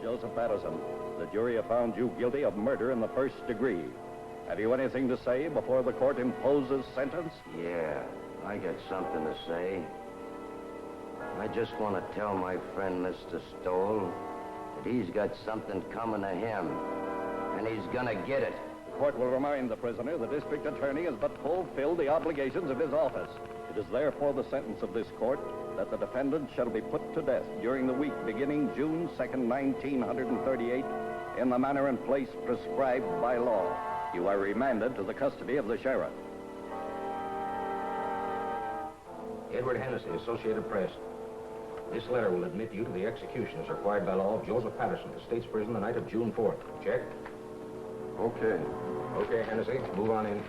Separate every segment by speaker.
Speaker 1: Joseph Patterson, the jury have found you guilty of murder in the first degree. Have you anything to say before the court imposes sentence?
Speaker 2: Yeah, I got something to say. I just want to tell my friend Mr. Stoll that he's got something coming to him, and he's gonna get it.
Speaker 1: The court will remind the prisoner the district attorney has but fulfilled the obligations of his office. It is therefore the sentence of this court that the defendant shall be put to death during the week beginning June 2nd, 1938, in the manner and place prescribed by law. You are remanded to the custody of the sheriff.
Speaker 3: Edward Hennessy, Associated Press. This letter will admit you to the execution as required by law of Joseph Patterson, the state's prison, the night of June 4th. Check?
Speaker 2: Okay.
Speaker 3: Okay, Hennessy, move on in.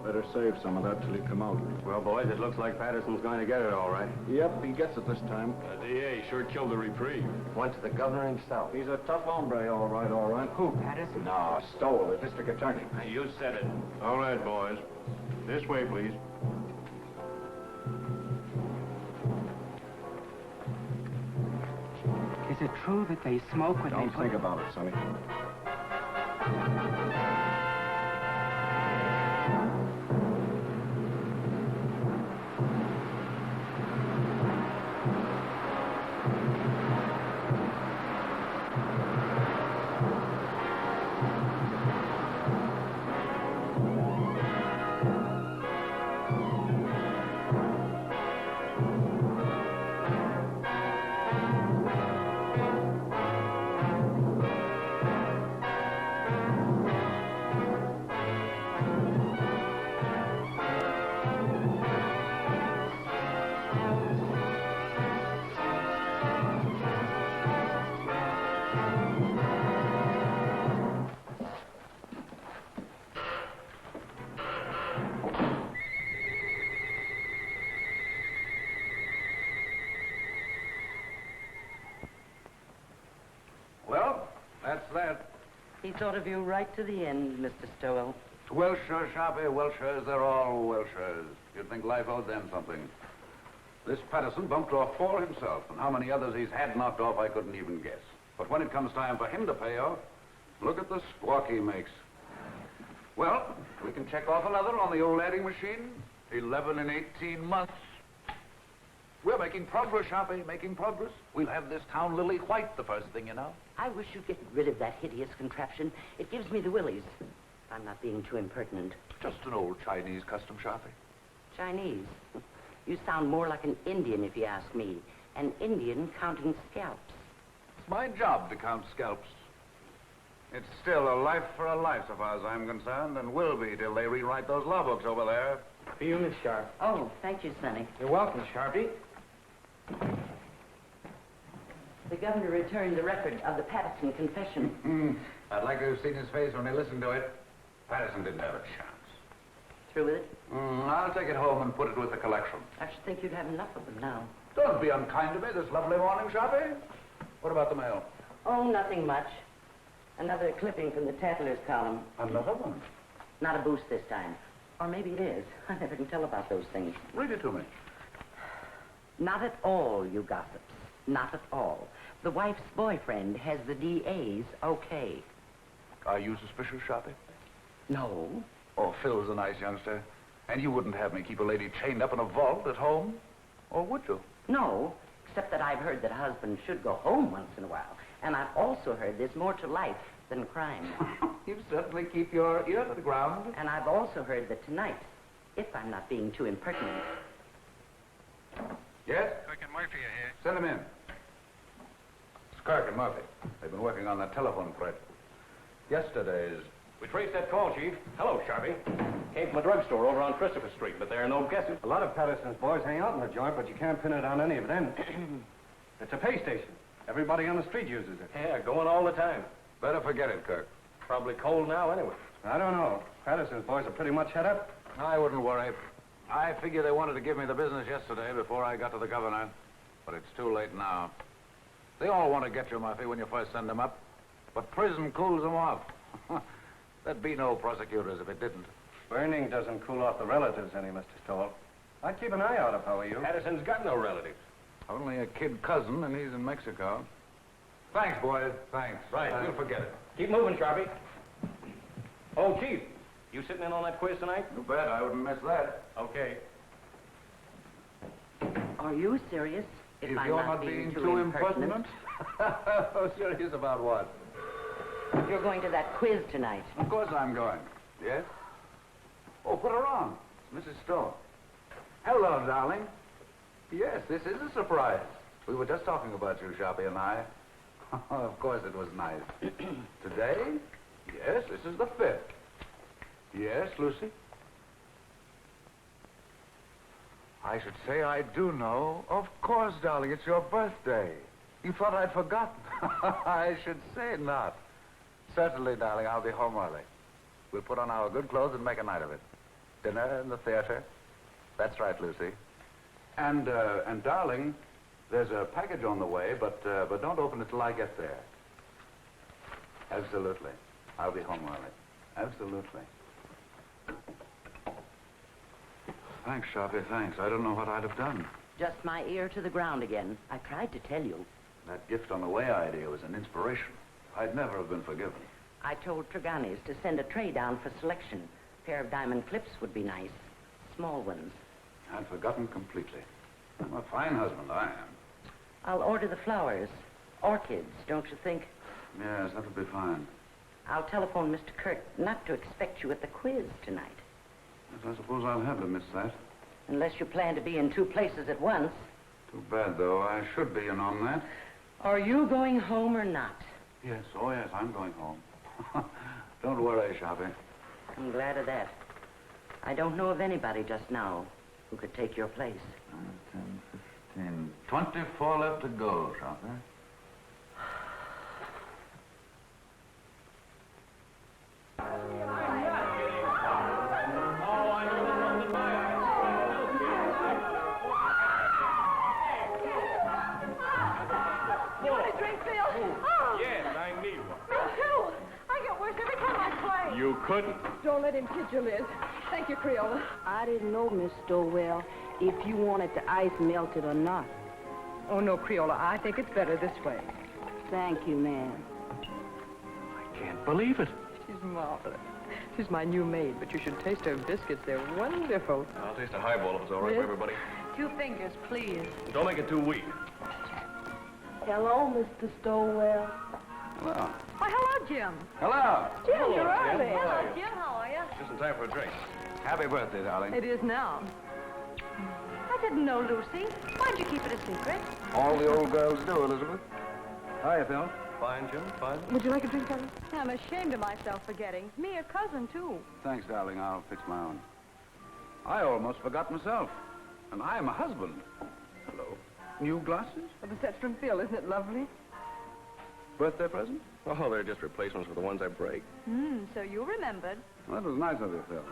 Speaker 4: Better save some of that till you come out.
Speaker 2: Well, boys, it looks like Patterson's going to get it all right.
Speaker 4: Yep, he gets it this time.
Speaker 5: DA sure killed the reprieve.
Speaker 2: Went to the governor himself.
Speaker 4: He's a tough hombre, all right, all right. Who?
Speaker 2: Patterson?
Speaker 4: No, Stoll, the district attorney.
Speaker 5: You said it. All right, boys. This way, please.
Speaker 6: Is it true that they smoke when
Speaker 4: Don't
Speaker 6: they put...
Speaker 4: think about it, Sonny.
Speaker 7: Well, that's that.
Speaker 8: He thought of you right to the end, Mr. Stowell.
Speaker 7: Welshers, Sharpie, Welshers, they're all Welshers. You'd think life owed them something. This Patterson bumped off 4 himself, and how many others he's had knocked off I couldn't even guess. But when it comes time for him to pay off, look at the squawk he makes. Well, we can check off another on the old adding machine. 11 in 18 months. We're making progress, Sharpie, making progress. We'll have this town lily white the first thing you know.
Speaker 8: I wish you'd get rid of that hideous contraption. It gives me the willies. I'm not being too impertinent.
Speaker 7: Just an old Chinese custom, Sharpie.
Speaker 8: Chinese? You sound more like an Indian, if you ask me. An Indian counting scalps.
Speaker 7: It's my job to count scalps. It's still a life for a life, so far as I'm concerned, and will be till they rewrite those law books over there.
Speaker 6: For you, Miss Sharp.
Speaker 8: Oh, thank you, Sonny.
Speaker 6: You're welcome, Sharpie.
Speaker 8: The governor returned the record of the Patterson confession.
Speaker 7: I'd like to have seen his face when he listened to it. Patterson didn't have a chance.
Speaker 8: Through with it?
Speaker 7: I'll take it home and put it with the collection.
Speaker 8: I should think you'd have enough of them now.
Speaker 7: Don't be unkind to me this lovely morning, Sharpie. What about the mail?
Speaker 8: Oh, nothing much. Another clipping from the Tattlers column.
Speaker 7: Another one?
Speaker 8: Not a boost this time. Or maybe it is. I never can tell about those things.
Speaker 7: Read it to me.
Speaker 8: Not at all, you gossips. Not at all. The wife's boyfriend has the DA's okay.
Speaker 7: Are you suspicious, Sharpie?
Speaker 8: No.
Speaker 7: Oh, Phil's a nice youngster. And you wouldn't have me keep a lady chained up in a vault at home? Or would you?
Speaker 8: No, except that I've heard that husbands should go home once in a while. And I've also heard there's more to life than crime.
Speaker 7: You certainly keep your ear to the ground.
Speaker 8: And I've also heard that tonight, if I'm not being too impertinent...
Speaker 7: Yes?
Speaker 5: Kirk and Murphy are here.
Speaker 7: Send him in. It's Kirk and Murphy. They've been working on that telephone thread. Yesterday's...
Speaker 3: We traced that call, Chief. Hello, Sharpie. Came from a drugstore over on Christopher Street, but there are no guesses.
Speaker 4: A lot of Patterson's boys hang out in the joint, but you can't pin it on any of them. It's a pay station. Everybody on the street uses it.
Speaker 3: Yeah, going all the time.
Speaker 7: Better forget it, Kirk.
Speaker 3: Probably cold now anyway.
Speaker 4: I don't know. Patterson's boys are pretty much head up.
Speaker 7: I wouldn't worry. I figure they wanted to give me the business yesterday before I got to the governor. But it's too late now. They all want to get you, Murphy, when you first send them up. But prison cools them off. There'd be no prosecutors if it didn't.
Speaker 4: Burning doesn't cool off the relatives any, Mr. Stoll. I'd keep an eye out if I were you.
Speaker 3: Patterson's got no relatives.
Speaker 7: Only a kid cousin, and he's in Mexico. Thanks, boys. Thanks.
Speaker 3: Right, we'll forget it. Keep moving, Sharpie. Oh, Chief, you sitting in on that quiz tonight?
Speaker 7: You bet. I wouldn't miss that.
Speaker 3: Okay.
Speaker 8: Are you serious?
Speaker 7: If
Speaker 8: I'm
Speaker 7: you're not being too impertinent. Oh, serious about what?
Speaker 8: You're going to that quiz tonight.
Speaker 7: Of course I'm going. Yes? Oh, put her on. It's Mrs. Stoll. Hello, darling. Yes, this is a surprise. We were just talking about you, Sharpie and I. Of course it was nice. Today? Yes, this is the 5th. Yes, Lucy? I should say I do know. Of course, darling, it's your birthday. You thought I'd forgotten. I should say not. Certainly, darling, I'll be home early. We'll put on our good clothes and make a night of it. Dinner in the theater. That's right, Lucy. And darling, there's a package on the way, but don't open it till I get there. Absolutely. I'll be home early. Absolutely. Thanks, Sharpie, thanks. I don't know what I'd have done.
Speaker 8: Just my ear to the ground again. I tried to tell you.
Speaker 7: That gift on the way idea was an inspiration. I'd never have been forgiven.
Speaker 8: I told Treganis to send a tray down for selection. A pair of diamond clips would be nice. Small ones.
Speaker 7: I'd forgotten completely. I'm a fine husband, I am.
Speaker 8: I'll order the flowers. Orchids, don't you think?
Speaker 7: Yes, that'll be fine.
Speaker 8: I'll telephone Mr. Kirk not to expect you at the quiz tonight.
Speaker 7: Yes, I suppose I'll have to miss that.
Speaker 8: Unless you plan to be in 2 places at once.
Speaker 7: Too bad, though. I should be in on that.
Speaker 8: Are you going home or not?
Speaker 7: Yes, oh yes, I'm going home. Don't worry, Sharpie.
Speaker 8: I'm glad of that. I don't know of anybody just now who could take your place.
Speaker 7: 10, 15, 24 left to go, Sharpie.
Speaker 9: You want a drink, Phil? Oh.
Speaker 5: Yes, I need one.
Speaker 9: Me too. I get worse every time I play.
Speaker 5: You couldn't.
Speaker 9: Don't let him kid you, Liz. Thank you, Creola.
Speaker 10: I didn't know, Miss Stowell, if you wanted the ice melted or not.
Speaker 9: Oh, no, Creola. I think it's better this way.
Speaker 10: Thank you, ma'am.
Speaker 5: I can't believe it.
Speaker 9: She's marvelous. She's my new maid, but you should taste her biscuits. They're wonderful.
Speaker 5: I'll taste a highball if it's all right for everybody.
Speaker 9: 2 fingers, please.
Speaker 5: Don't make it too weak.
Speaker 10: Hello, Mr. Stowell.
Speaker 7: Hello.
Speaker 9: Why, hello, Jim.
Speaker 7: Hello.
Speaker 9: Jim, you're
Speaker 5: Jim.
Speaker 9: early.
Speaker 5: Hello.
Speaker 9: Jim. How are you?
Speaker 5: Just in time for a drink.
Speaker 7: Happy birthday, darling.
Speaker 9: It is now. I didn't know, Lucy. Why'd you keep it a secret?
Speaker 7: All the old girls do, Elizabeth. Hiya, Phil.
Speaker 5: Fine, Jim, fine.
Speaker 9: Would you like a drink, darling? I'm ashamed of myself for getting. Me, a cousin, too.
Speaker 7: Thanks, darling. I'll fix my own. I almost forgot myself. And I'm a husband. Hello. New glasses?
Speaker 9: Well, the set's from Phil. Isn't it lovely?
Speaker 7: Birthday present?
Speaker 5: Oh, they're just replacements for the ones I break.
Speaker 9: So you remembered.
Speaker 7: Well, that was nice of you, Phil.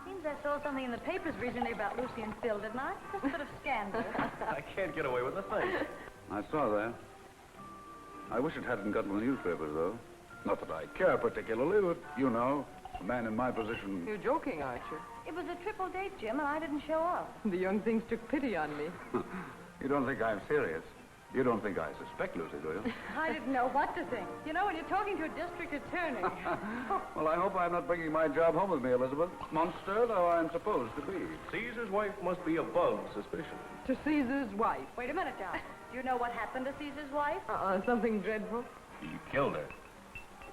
Speaker 9: Seems I saw something in the papers recently about Lucy and Phil, didn't I? Just a bit of scandal.
Speaker 5: I can't get away with a thing.
Speaker 7: I saw that. I wish it hadn't gotten the newspapers, though. Not that I care particularly, but you know, a man in my position...
Speaker 9: You're joking, aren't you? It was a triple date, Jim, and I didn't show up. The young things took pity on me.
Speaker 7: You don't think I'm serious? You don't think I suspect Lucy, do you?
Speaker 9: I didn't know what to think. You know, when you're talking to a district attorney.
Speaker 7: Well, I hope I'm not bringing my job home with me, Elizabeth. Monster though I'm supposed to be.
Speaker 5: Caesar's wife must be above suspicion.
Speaker 9: To Caesar's wife. Wait a minute, John. Do you know what happened to Caesar's wife? Something dreadful.
Speaker 5: He killed her.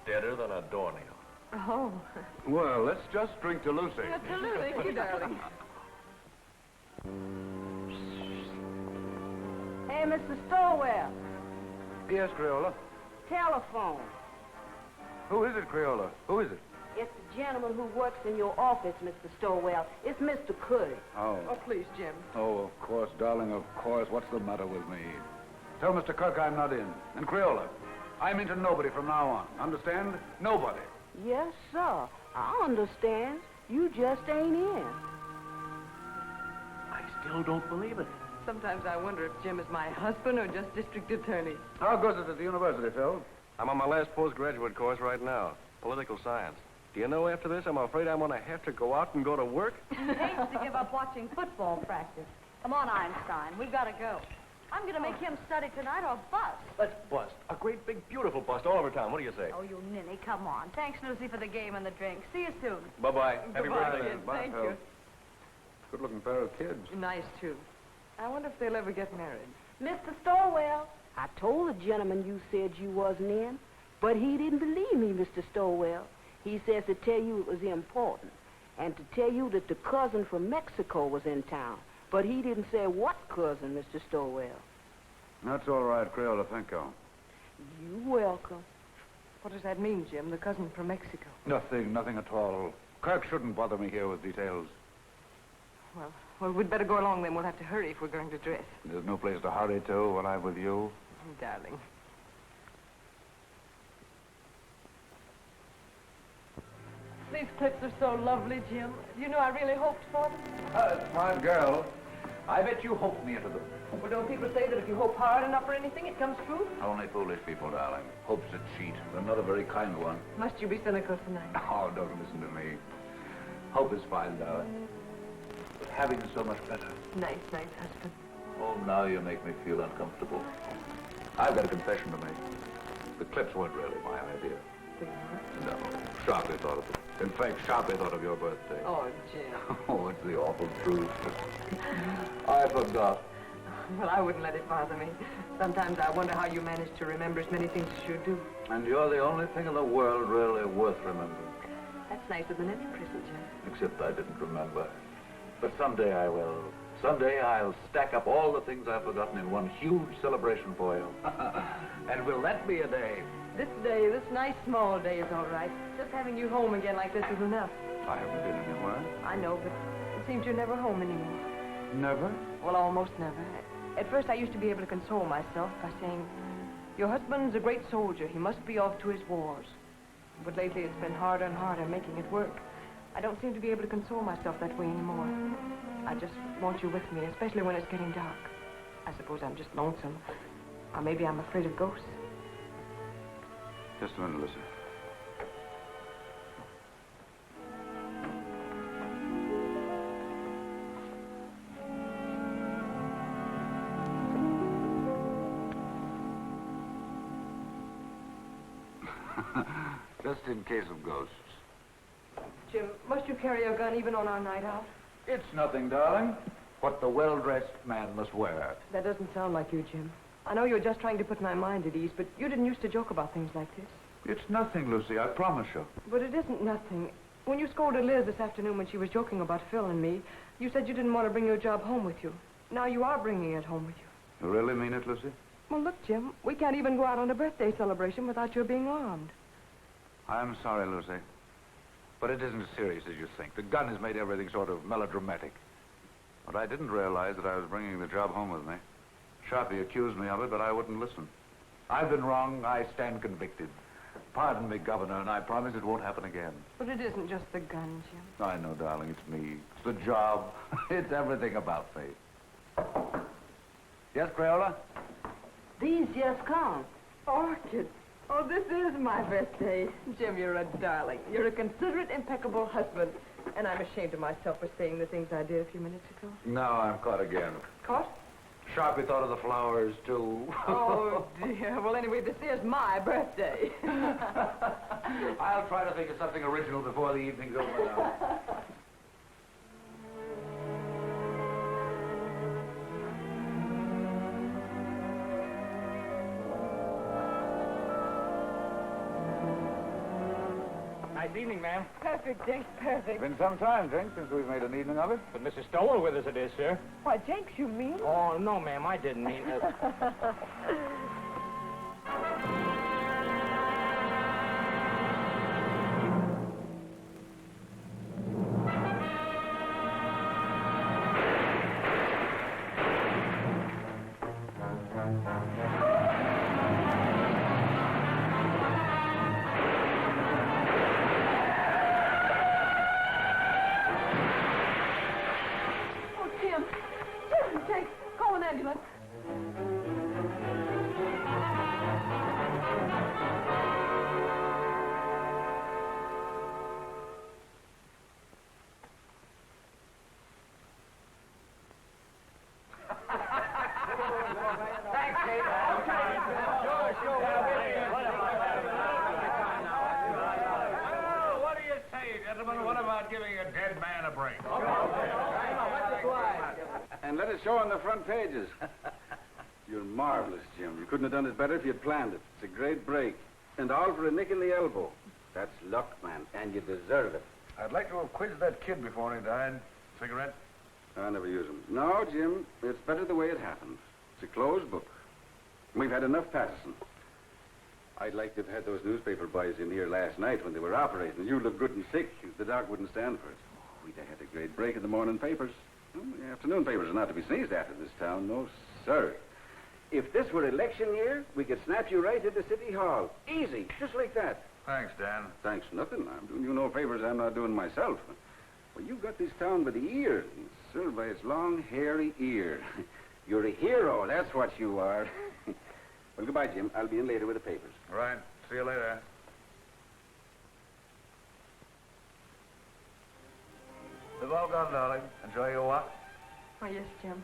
Speaker 5: Deader than a doornail.
Speaker 9: Oh.
Speaker 7: Well, let's just drink to Lucy.
Speaker 9: Absolutely. Thank you, darling.
Speaker 10: Hey, Mr. Stowell.
Speaker 7: Yes, Creola.
Speaker 10: Telephone.
Speaker 7: Who is it, Creola? Who is it?
Speaker 10: It's the gentleman who works in your office, Mr. Stowell. It's Mr. Curry.
Speaker 7: Oh.
Speaker 9: Oh, please, Jim.
Speaker 7: Oh, of course, darling, of course. What's the matter with me? Tell Mr. Kirk I'm not in. And Creola, I'm into nobody from now on. Understand? Nobody.
Speaker 10: Yes, sir. I understand. You just ain't in.
Speaker 5: I still don't believe it.
Speaker 9: Sometimes I wonder if Jim is my husband or just district attorney.
Speaker 7: How goes it at the university, Phil?
Speaker 5: I'm on my last postgraduate course right now, political science. Do you know, after this, I'm afraid I'm going to have to go out and go to work?
Speaker 9: He hates to give up watching football practice. Come on, Einstein. We've got to go. I'm going to make him study tonight or bust.
Speaker 5: Let's bust. A great, big, beautiful bust all over town. What do you say?
Speaker 9: Oh, you ninny, come on. Thanks, Lucy, for the game and the drink. See you soon.
Speaker 5: Bye-bye. Happy
Speaker 9: Goodbye,
Speaker 5: birthday.
Speaker 9: kid. Thank you.
Speaker 7: Good-looking pair of kids.
Speaker 6: Nice, too. I wonder if they'll ever get married.
Speaker 10: Mr. Stowell, I told the gentleman you said you wasn't in, but he didn't believe me, Mr. Stowell. He says to tell you it was important, and to tell you that the cousin from Mexico was in town. But he didn't say what cousin, Mr. Stowell.
Speaker 7: That's all right, Crayola. Thank you.
Speaker 10: You're welcome.
Speaker 6: What does that mean, Jim? The cousin from Mexico?
Speaker 7: Nothing at all. Kirk shouldn't bother me here with details.
Speaker 6: Well, we'd better go along then. We'll have to hurry if we're going to dress.
Speaker 7: There's no place to hurry to when I'm with you.
Speaker 6: Oh, darling. These clips are so lovely, Jim. You know, I really hoped for them.
Speaker 7: Smart girl. I bet you hoped me into them.
Speaker 6: Well, don't people say that if you hope hard enough for anything, it comes true?
Speaker 7: Only foolish people, darling. Hope's a cheat, but not a very kind one.
Speaker 6: Must you be cynical tonight?
Speaker 7: Oh, don't listen to me. Hope is fine, darling. But having is so much better.
Speaker 6: Nice, husband.
Speaker 7: Oh, now you make me feel uncomfortable. I've got a confession to make. The clips weren't really my idea. No, Sharpie thought of it. In fact, Sharpie thought of your birthday.
Speaker 6: Oh, Jim.
Speaker 7: Oh, it's the awful truth. I forgot.
Speaker 6: Well, I wouldn't let it bother me. Sometimes I wonder how you manage to remember as many things as you do.
Speaker 7: And you're the only thing in the world really worth remembering.
Speaker 6: That's nicer than any present, Jim.
Speaker 7: Except I didn't remember. But someday I will. Someday I'll stack up all the things I've forgotten in one huge celebration for you. And will that be a day?
Speaker 6: This day, this nice small day is all right. Just having you home again like this is enough.
Speaker 7: I haven't been anywhere.
Speaker 6: I know, but it seems you're never home anymore.
Speaker 7: Never?
Speaker 6: Well, almost never. At first, I used to be able to console myself by saying, your husband's a great soldier. He must be off to his wars. But lately, it's been harder and harder making it work. I don't seem to be able to console myself that way anymore. I just want you with me, especially when it's getting dark. I suppose I'm just lonesome. Or maybe I'm afraid of ghosts.
Speaker 7: Just a minute, listen. Just in case of ghosts.
Speaker 6: Jim, must you carry a gun even on our night out?
Speaker 7: It's nothing, darling. What the well-dressed man must wear.
Speaker 6: That doesn't sound like you, Jim. I know you're just trying to put my mind at ease, but you didn't used to joke about things like this.
Speaker 7: It's nothing, Lucy, I promise you.
Speaker 6: But it isn't nothing. When you scolded Liz this afternoon when she was joking about Phil and me, you said you didn't want to bring your job home with you. Now you are bringing it home with you.
Speaker 7: You really mean it, Lucy?
Speaker 6: Well, look, Jim, we can't even go out on a birthday celebration without your being armed.
Speaker 7: I'm sorry, Lucy. But it isn't as serious as you think. The gun has made everything sort of melodramatic. But I didn't realize that I was bringing the job home with me. Sharpie accused me of it, but I wouldn't listen. I've been wrong. I stand convicted. Pardon me, Governor, and I promise it won't happen again.
Speaker 6: But it isn't just the gun, Jim.
Speaker 7: I know, darling, it's me. It's the job. It's everything about me. Yes, Crayola?
Speaker 10: These just come.
Speaker 6: Orchid. Oh, this is my birthday. Jim, you're a darling. You're a considerate, impeccable husband. And I'm ashamed of myself for saying the things I did a few minutes ago.
Speaker 7: Now I'm caught again.
Speaker 6: Caught?
Speaker 7: Sharpie thought of the flowers, too.
Speaker 6: Oh, dear. Well, anyway, this is my birthday.
Speaker 7: I'll try to think of something original before the evening's over now.
Speaker 3: Nice evening, ma'am.
Speaker 6: Perfect, Jenks, perfect.
Speaker 7: Been some time, Jenks, since we've made an evening of it.
Speaker 3: But Mrs. Stowell with us it is, sir.
Speaker 6: Why, Jenks, you mean?
Speaker 3: Oh, no, ma'am, I didn't mean it.
Speaker 6: Oh, Jim. Jim, Jenks, call an ambulance.
Speaker 7: giving a dead man a break.
Speaker 4: And let it show on the front pages. You're marvelous, Jim. You couldn't have done it better if you'd planned it. It's a great break. And all for a nick in the elbow. That's luck, man, and you deserve it.
Speaker 7: I'd like to have quizzed that kid before he died. Cigarette?
Speaker 4: I never use them. No, Jim, it's better the way it happened. It's a closed book. We've had enough Patterson. I'd like to have had those newspaper boys in here last night when they were operating. You looked good and sick. The doc wouldn't stand for it. Oh, we'd have had a great break in the morning papers. Well, the afternoon papers are not to be sneezed at in this town. No, sir. If this were election year, we could snap you right into City Hall. Easy, just like that.
Speaker 7: Thanks, Dan.
Speaker 4: Thanks, nothing. I'm doing you no favors I'm not doing myself. Well, you've got this town by the ear, served by its long, hairy ear. You're a hero, that's what you are. Well, goodbye, Jim. I'll be in later with the papers.
Speaker 7: All right. See you later. They've all gone, darling. Enjoy your walk.
Speaker 6: Oh, yes, Jim.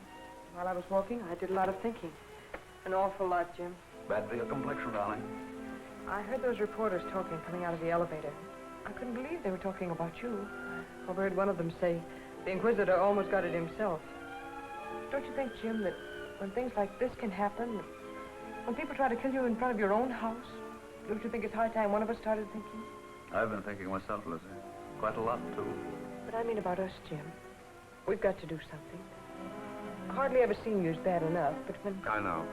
Speaker 6: While I was walking, I did a lot of thinking. An awful lot, Jim.
Speaker 7: Bad for your complexion, darling.
Speaker 6: I heard those reporters talking coming out of the elevator. I couldn't believe they were talking about you. I overheard one of them say the Inquisitor almost got it himself. Don't you think, Jim, that when things like this can happen, when people try to kill you in front of your own house, don't you think it's high time one of us started thinking?
Speaker 7: I've been thinking myself, Lizzie. Quite a lot, too.
Speaker 6: But I mean about us, Jim. We've got to do something. Hardly ever seen you as bad enough, but when...
Speaker 5: I know.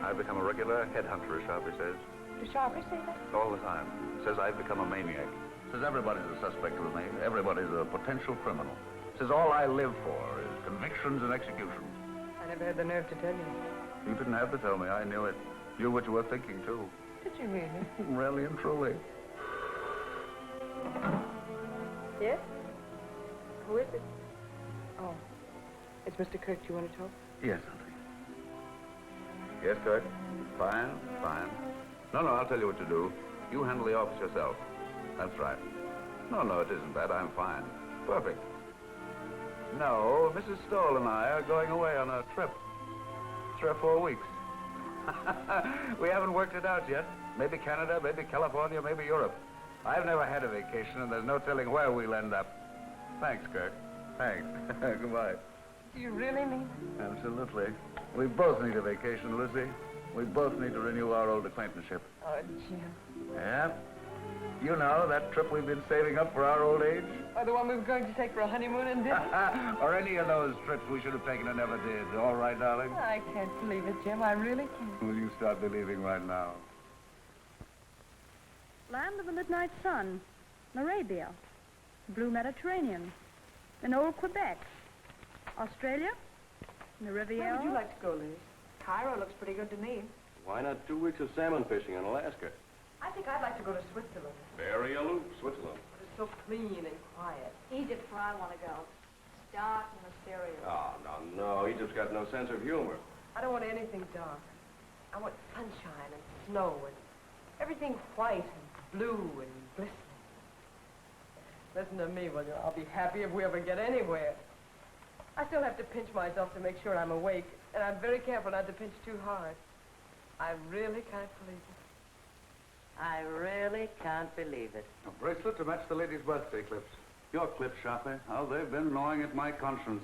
Speaker 5: I've become a regular headhunter, Sharpie says.
Speaker 6: Does Sharpie say that?
Speaker 5: All the time. Says I've become a maniac.
Speaker 7: Says everybody's a suspect with me. Everybody's a potential criminal. Says all I live for is convictions and executions.
Speaker 6: I never had the nerve to tell you.
Speaker 7: You didn't have to tell me. I knew it. You what you were thinking, too.
Speaker 6: Did you really?
Speaker 7: Really and truly.
Speaker 6: Yes? Who is it? Oh. It's Mr. Kirk. Do you want to talk?
Speaker 7: Yes, Auntie. Yes, Kirk? Fine, fine. No, I'll tell you what to do. You handle the office yourself. That's right. No, it isn't that. I'm fine. Perfect. No, Mrs. Stoll and I are going away on a trip. 3 or 4 weeks. We haven't worked it out yet. Maybe Canada, maybe California, maybe Europe. I've never had a vacation, and there's no telling where we'll end up. Thanks, Kirk. Thanks. Goodbye.
Speaker 6: Do you really mean it?
Speaker 7: Absolutely. We both need a vacation, Lucy. We both need to renew our old acquaintanceship.
Speaker 6: Oh, Jim.
Speaker 7: Yeah? You know, that trip we've been saving up for our old age?
Speaker 6: Or the one we were going to take for a honeymoon and dinner?
Speaker 7: Or any of those trips we should have taken and never did. All right, darling?
Speaker 6: I can't believe it, Jim. I really can't.
Speaker 7: Will you start believing right now?
Speaker 9: Land of the Midnight Sun, Arabia, Blue Mediterranean, in old Quebec, Australia, the Riviera.
Speaker 6: Where would you like to go, Liz? Cairo looks pretty good to me.
Speaker 5: Why not 2 weeks of salmon fishing in Alaska?
Speaker 6: I think I'd like to go to Switzerland.
Speaker 5: Very aloof, Switzerland.
Speaker 6: It's so clean and quiet.
Speaker 9: Egypt's where I want to go. It's dark and mysterious.
Speaker 5: Oh, no. Egypt's got no sense of humor.
Speaker 6: I don't want anything dark. I want sunshine and snow and everything white and blue and glistening. Listen to me, will you? I'll be happy if we ever get anywhere. I still have to pinch myself to make sure I'm awake, and I'm very careful not to pinch too hard. I really can't believe it.
Speaker 8: I really can't believe it.
Speaker 7: A bracelet to match the lady's birthday clips. Your clips, Sharpie. How they've been gnawing at my conscience.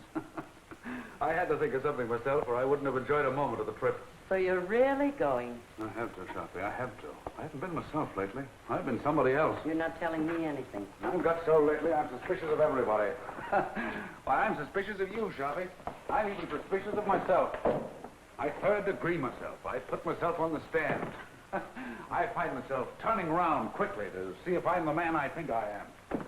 Speaker 7: I had to think of something myself, or I wouldn't have enjoyed a moment of the trip.
Speaker 8: So you're really going?
Speaker 7: I have to, Sharpie. I have to. I haven't been myself lately. I've been somebody else.
Speaker 8: You're not telling me anything.
Speaker 7: I've got so lately, I'm suspicious of everybody. Why, I'm suspicious of you, Sharpie. I'm even suspicious of myself. I third degree myself. I put myself on the stand. I find myself turning around quickly to see if I'm the man I think I am.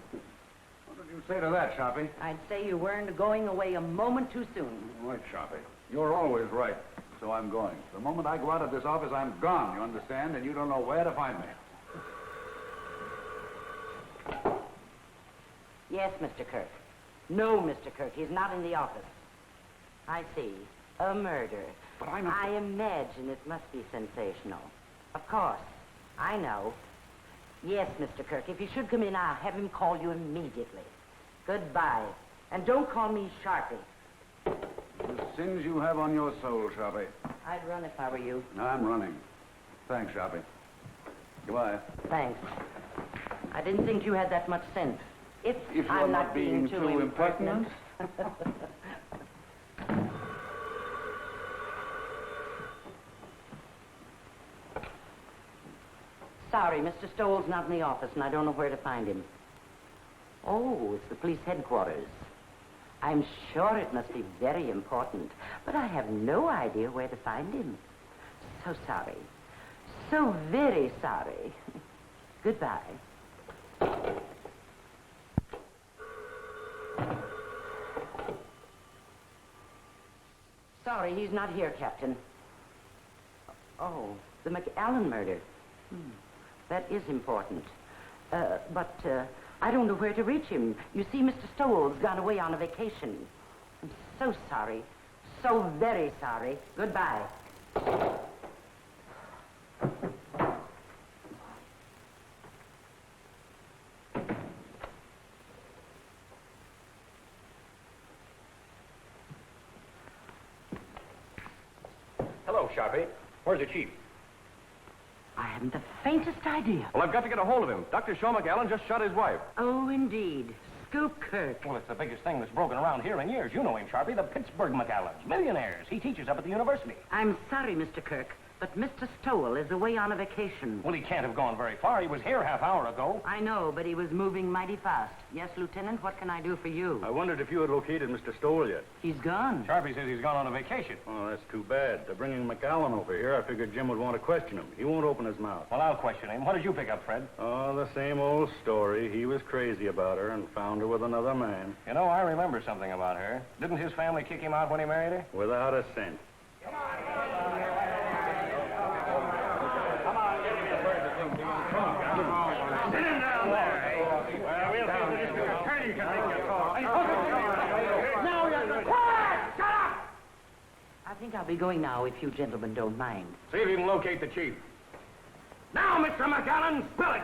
Speaker 7: What did you say to that, Sharpie?
Speaker 8: I'd say you weren't going away a moment too soon.
Speaker 7: Right, Sharpie. You're always right. So I'm going. The moment I go out of this office, I'm gone, you understand? And you don't know where to find me.
Speaker 8: Yes, Mr. Kirk. No, Mr. Kirk, he's not in the office. I see. A murder.
Speaker 7: But I'm not...
Speaker 8: I imagine it must be sensational. Of course. I know. Yes, Mr. Kirk, if you should come in, I'll have him call you immediately. Goodbye. And don't call me Sharpie.
Speaker 7: The sins you have on your soul, Sharpie.
Speaker 8: I'd run if I were you.
Speaker 7: I'm running. Thanks, Sharpie. Goodbye.
Speaker 8: Thanks. I didn't think you had that much sense. If
Speaker 7: If
Speaker 8: I'm
Speaker 7: you're
Speaker 8: not being too impertinent. Sorry, Mr. Stoll's not in the office, and I don't know where to find him. Oh, it's the police headquarters. I'm sure it must be very important, but I have no idea where to find him. So sorry. So very sorry. Goodbye. Sorry, he's not here, Captain. Oh, the McAllen murder. That is important. But I don't know where to reach him. You see, Mr. Stoll's gone away on a vacation. I'm so sorry. So very sorry. Goodbye.
Speaker 3: Hello, Sharpie. Where's the chief?
Speaker 8: I haven't the faintest idea.
Speaker 5: Well, I've got to get a hold of him. Dr. Shaw McAllen just shot his wife.
Speaker 8: Oh, indeed. Scoop Kirk.
Speaker 3: Well, it's the biggest thing that's broken around here in years. You know him, Sharpie, the Pittsburgh McAllens. Millionaires. He teaches up at the university.
Speaker 8: I'm sorry, Mr. Kirk, but Mr. Stowell is away on a vacation.
Speaker 3: Well, he can't have gone very far. He was here half hour ago.
Speaker 8: I know, but he was moving mighty fast. Yes, Lieutenant, what can I do for you?
Speaker 11: I wondered if you had located Mr. Stowell yet.
Speaker 8: He's gone.
Speaker 3: Sharpie says he's gone on a vacation.
Speaker 11: Oh, that's too bad. They're bringing McAllen over here. I figured Jim would want to question him. He won't open his mouth.
Speaker 3: Well, I'll question him. What did you pick up, Fred?
Speaker 11: Oh, the same old story. He was crazy about her and found her with another man.
Speaker 3: You know, I remember something about her. Didn't his family kick him out when he married her?
Speaker 11: Without a cent.
Speaker 3: Sit him down there. Well, we'll see if the district attorney can make your call.
Speaker 8: Now you're quiet! Shut up! I think I'll be going now, if you gentlemen don't mind.
Speaker 3: See if you can locate the chief. Now, Mr. McAllen, spill it.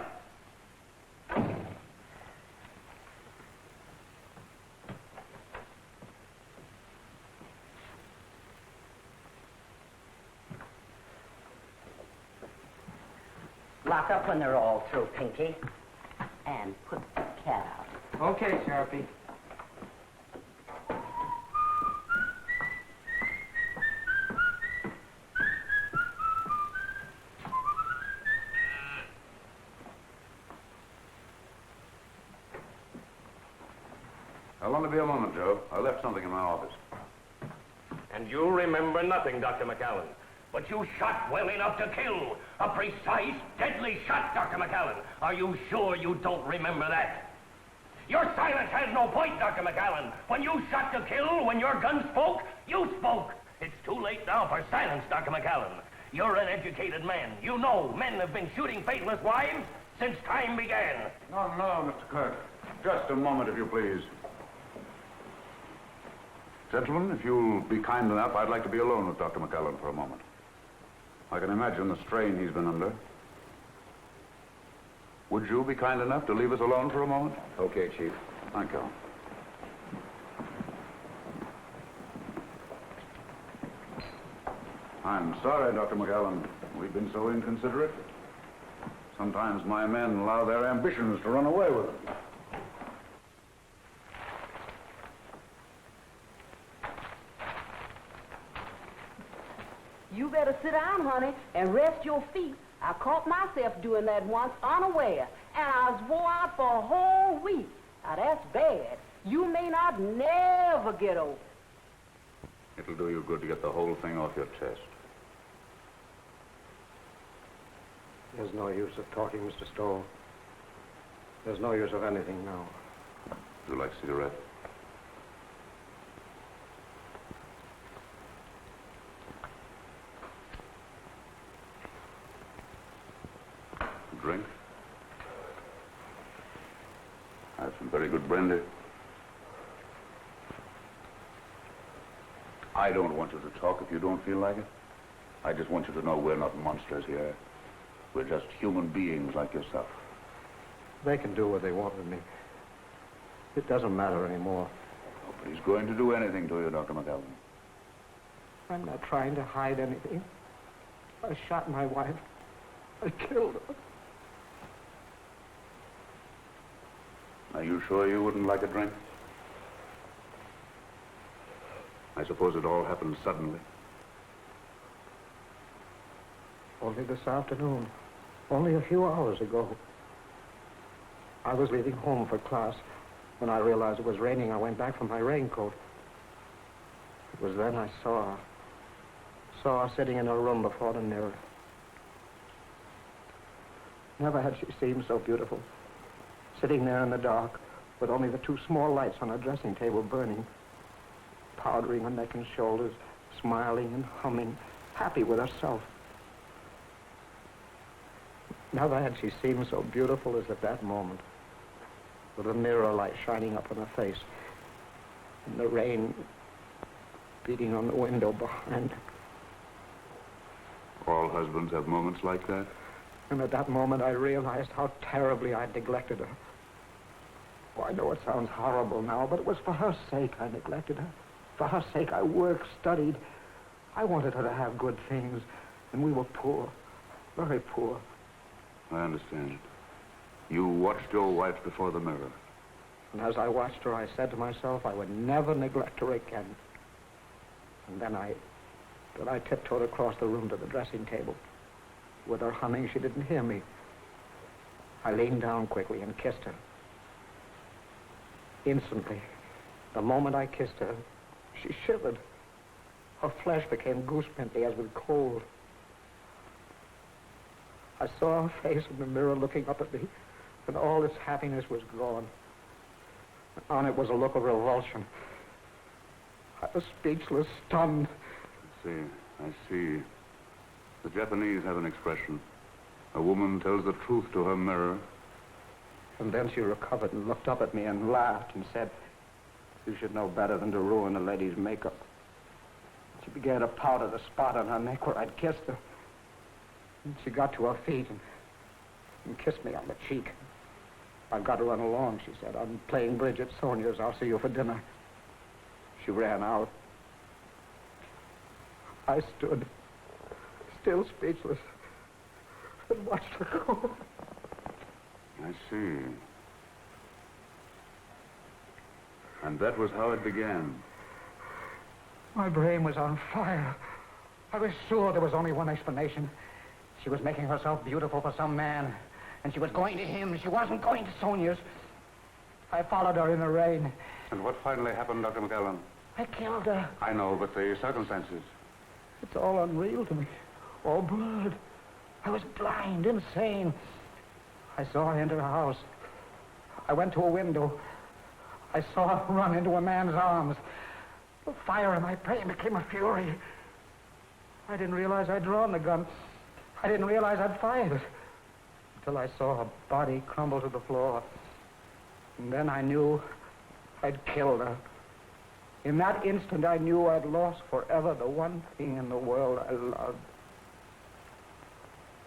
Speaker 8: Lock up when they're all through, Pinky. And put the cat out.
Speaker 6: Okay, Sharpie.
Speaker 7: I'll only be a moment, Joe. I left something in my office.
Speaker 3: And you remember nothing, Dr. McAllen. But you shot well enough to kill. A precise, deadly shot, Dr. McAllen. Are you sure you don't remember that? Your silence has no point, Dr. McAllen. When you shot to kill, when your gun spoke, you spoke. It's too late now for silence, Dr. McAllen. You're an educated man. You know men have been shooting faithless wives since time began.
Speaker 7: No, Mr. Kirk. Just a moment, if you please. Gentlemen, if you'll be kind enough, I'd like to be alone with Dr. McAllen for a moment. I can imagine the strain he's been under. Would you be kind enough to leave us alone for a moment?
Speaker 3: Okay, Chief.
Speaker 7: Thank you. I'm sorry, Dr. McAllen. We've been so inconsiderate. Sometimes my men allow their ambitions to run away with them.
Speaker 10: You better sit down, honey, and rest your feet. I caught myself doing that once unaware, and I was wore out for a whole week. Now, that's bad. You may not never get over it.
Speaker 7: It'll do you good to get the whole thing off your chest.
Speaker 5: There's no use of talking, Mr. Stoll. There's no use of anything now.
Speaker 7: Would you like a cigarette? Drink? I have some very good brandy. I don't want you to talk if you don't feel like it. I just want you to know we're not monsters here. We're just human beings like yourself.
Speaker 5: They can do what they want with me. It doesn't matter anymore.
Speaker 7: Nobody's going to do anything to you, Dr. McAllen.
Speaker 5: I'm not trying to hide anything. I shot my wife. I killed her.
Speaker 7: I Are you sure you wouldn't like a drink? I suppose it all happened suddenly.
Speaker 12: Only this afternoon. Only a few hours ago. I was leaving home for class. When I realized it was raining, I went back for my raincoat. It was then I saw her sitting in her room before the mirror. Never had she seemed so beautiful. Sitting there in the dark, with only the two small lights on her dressing table burning, powdering her neck and shoulders, smiling and humming, happy with herself. Never had she seemed so beautiful as at that moment, with the mirror light shining up on her face, and the rain beating on the window behind her.
Speaker 7: All husbands have moments like that.
Speaker 12: And at that moment, I realized how terribly I'd neglected her. Oh, I know it sounds horrible now, but it was for her sake I neglected her. For her sake, I worked, studied. I wanted her to have good things, and we were poor, very poor.
Speaker 7: I understand. You watched your wife before the mirror.
Speaker 12: And as I watched her, I said to myself I would never neglect her again. And then I tiptoed across the room to the dressing table. With her humming, she didn't hear me. I leaned down quickly and kissed her. Instantly, the moment I kissed her, she shivered. Her flesh became goose-pimply as with cold. I saw her face in the mirror looking up at me, and all its happiness was gone. On it was a look of revulsion. I was speechless, stunned.
Speaker 7: I see. The Japanese have an expression. A woman tells the truth to her mirror.
Speaker 12: And then she recovered and looked up at me and laughed and said, "You should know better than to ruin a lady's makeup." She began to powder the spot on her neck where I'd kissed her. And she got to her feet and kissed me on the cheek. "I've got to run along," she said. "I'm playing bridge at Sonia's. I'll see you for dinner." She ran out. I stood, still speechless, and watched her go.
Speaker 7: I see. And that was how it began.
Speaker 12: My brain was on fire. I was sure there was only one explanation. She was making herself beautiful for some man, and she was going to him. She wasn't going to Sonia's. I followed her in the rain.
Speaker 7: And what finally happened, Dr. McAllen?
Speaker 12: I killed her.
Speaker 7: I know, but the circumstances.
Speaker 12: It's all unreal to me. All blurred. I was blind, insane. I saw her enter a house. I went to a window. I saw her run into a man's arms. The fire in my brain became a fury. I didn't realize I'd drawn the gun. I didn't realize I'd fired it. Until I saw her body crumble to the floor. And then I knew I'd killed her. In that instant, I knew I'd lost forever the one thing in the world I loved.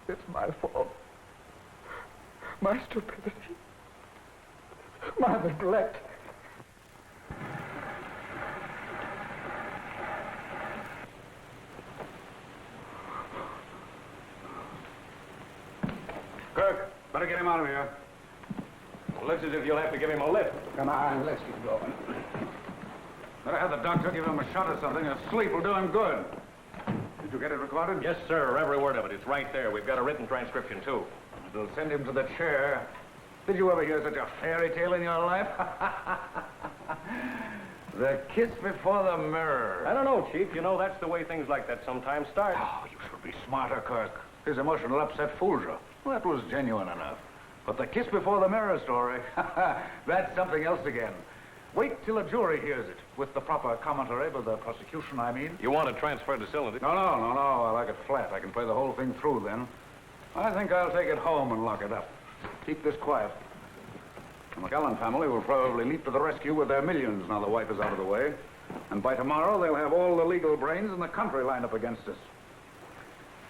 Speaker 12: It's my fault. My stupidity. My neglect.
Speaker 7: Kirk, better get him out of here.
Speaker 3: Well, looks as if you'll have to give him a lift.
Speaker 7: Come on, let's get going. Better have the doctor give him a shot or something. A sleep will do him good. Did you get it recorded?
Speaker 3: Yes, sir. Every word of it. It's right there. We've got a written transcription, too.
Speaker 7: It'll send him to the chair. Did you ever hear such a fairy tale in your life? The kiss before the mirror.
Speaker 3: I don't know, Chief. You know, that's the way things like that sometimes start.
Speaker 7: Oh, you should be smarter, Kirk. His emotional upset fooled you. Well, that was genuine enough. But the kiss before the mirror story, that's something else again. Wait till a jury hears it, with the proper commentary by the prosecution, I mean.
Speaker 3: You want to transfer the cylinder?
Speaker 7: No. I like it flat. I can play the whole thing through then. I think I'll take it home and lock it up. Keep this quiet. The McAllen family will probably leap to the rescue with their millions now the wife is out of the way. And by tomorrow, they'll have all the legal brains in the country lined up against us.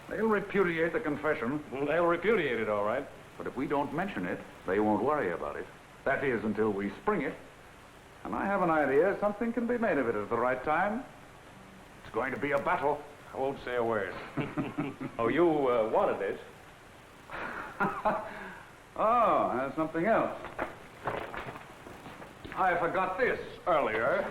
Speaker 7: They'll repudiate the confession.
Speaker 3: They'll repudiate it, all right.
Speaker 7: But if we don't mention it, they won't worry about it. That is, until we spring it. And I have an idea something can be made of it at the right time. It's going to be a battle.
Speaker 3: I won't say a word. Oh, you wanted this.
Speaker 7: Oh, that's something else. I forgot this earlier.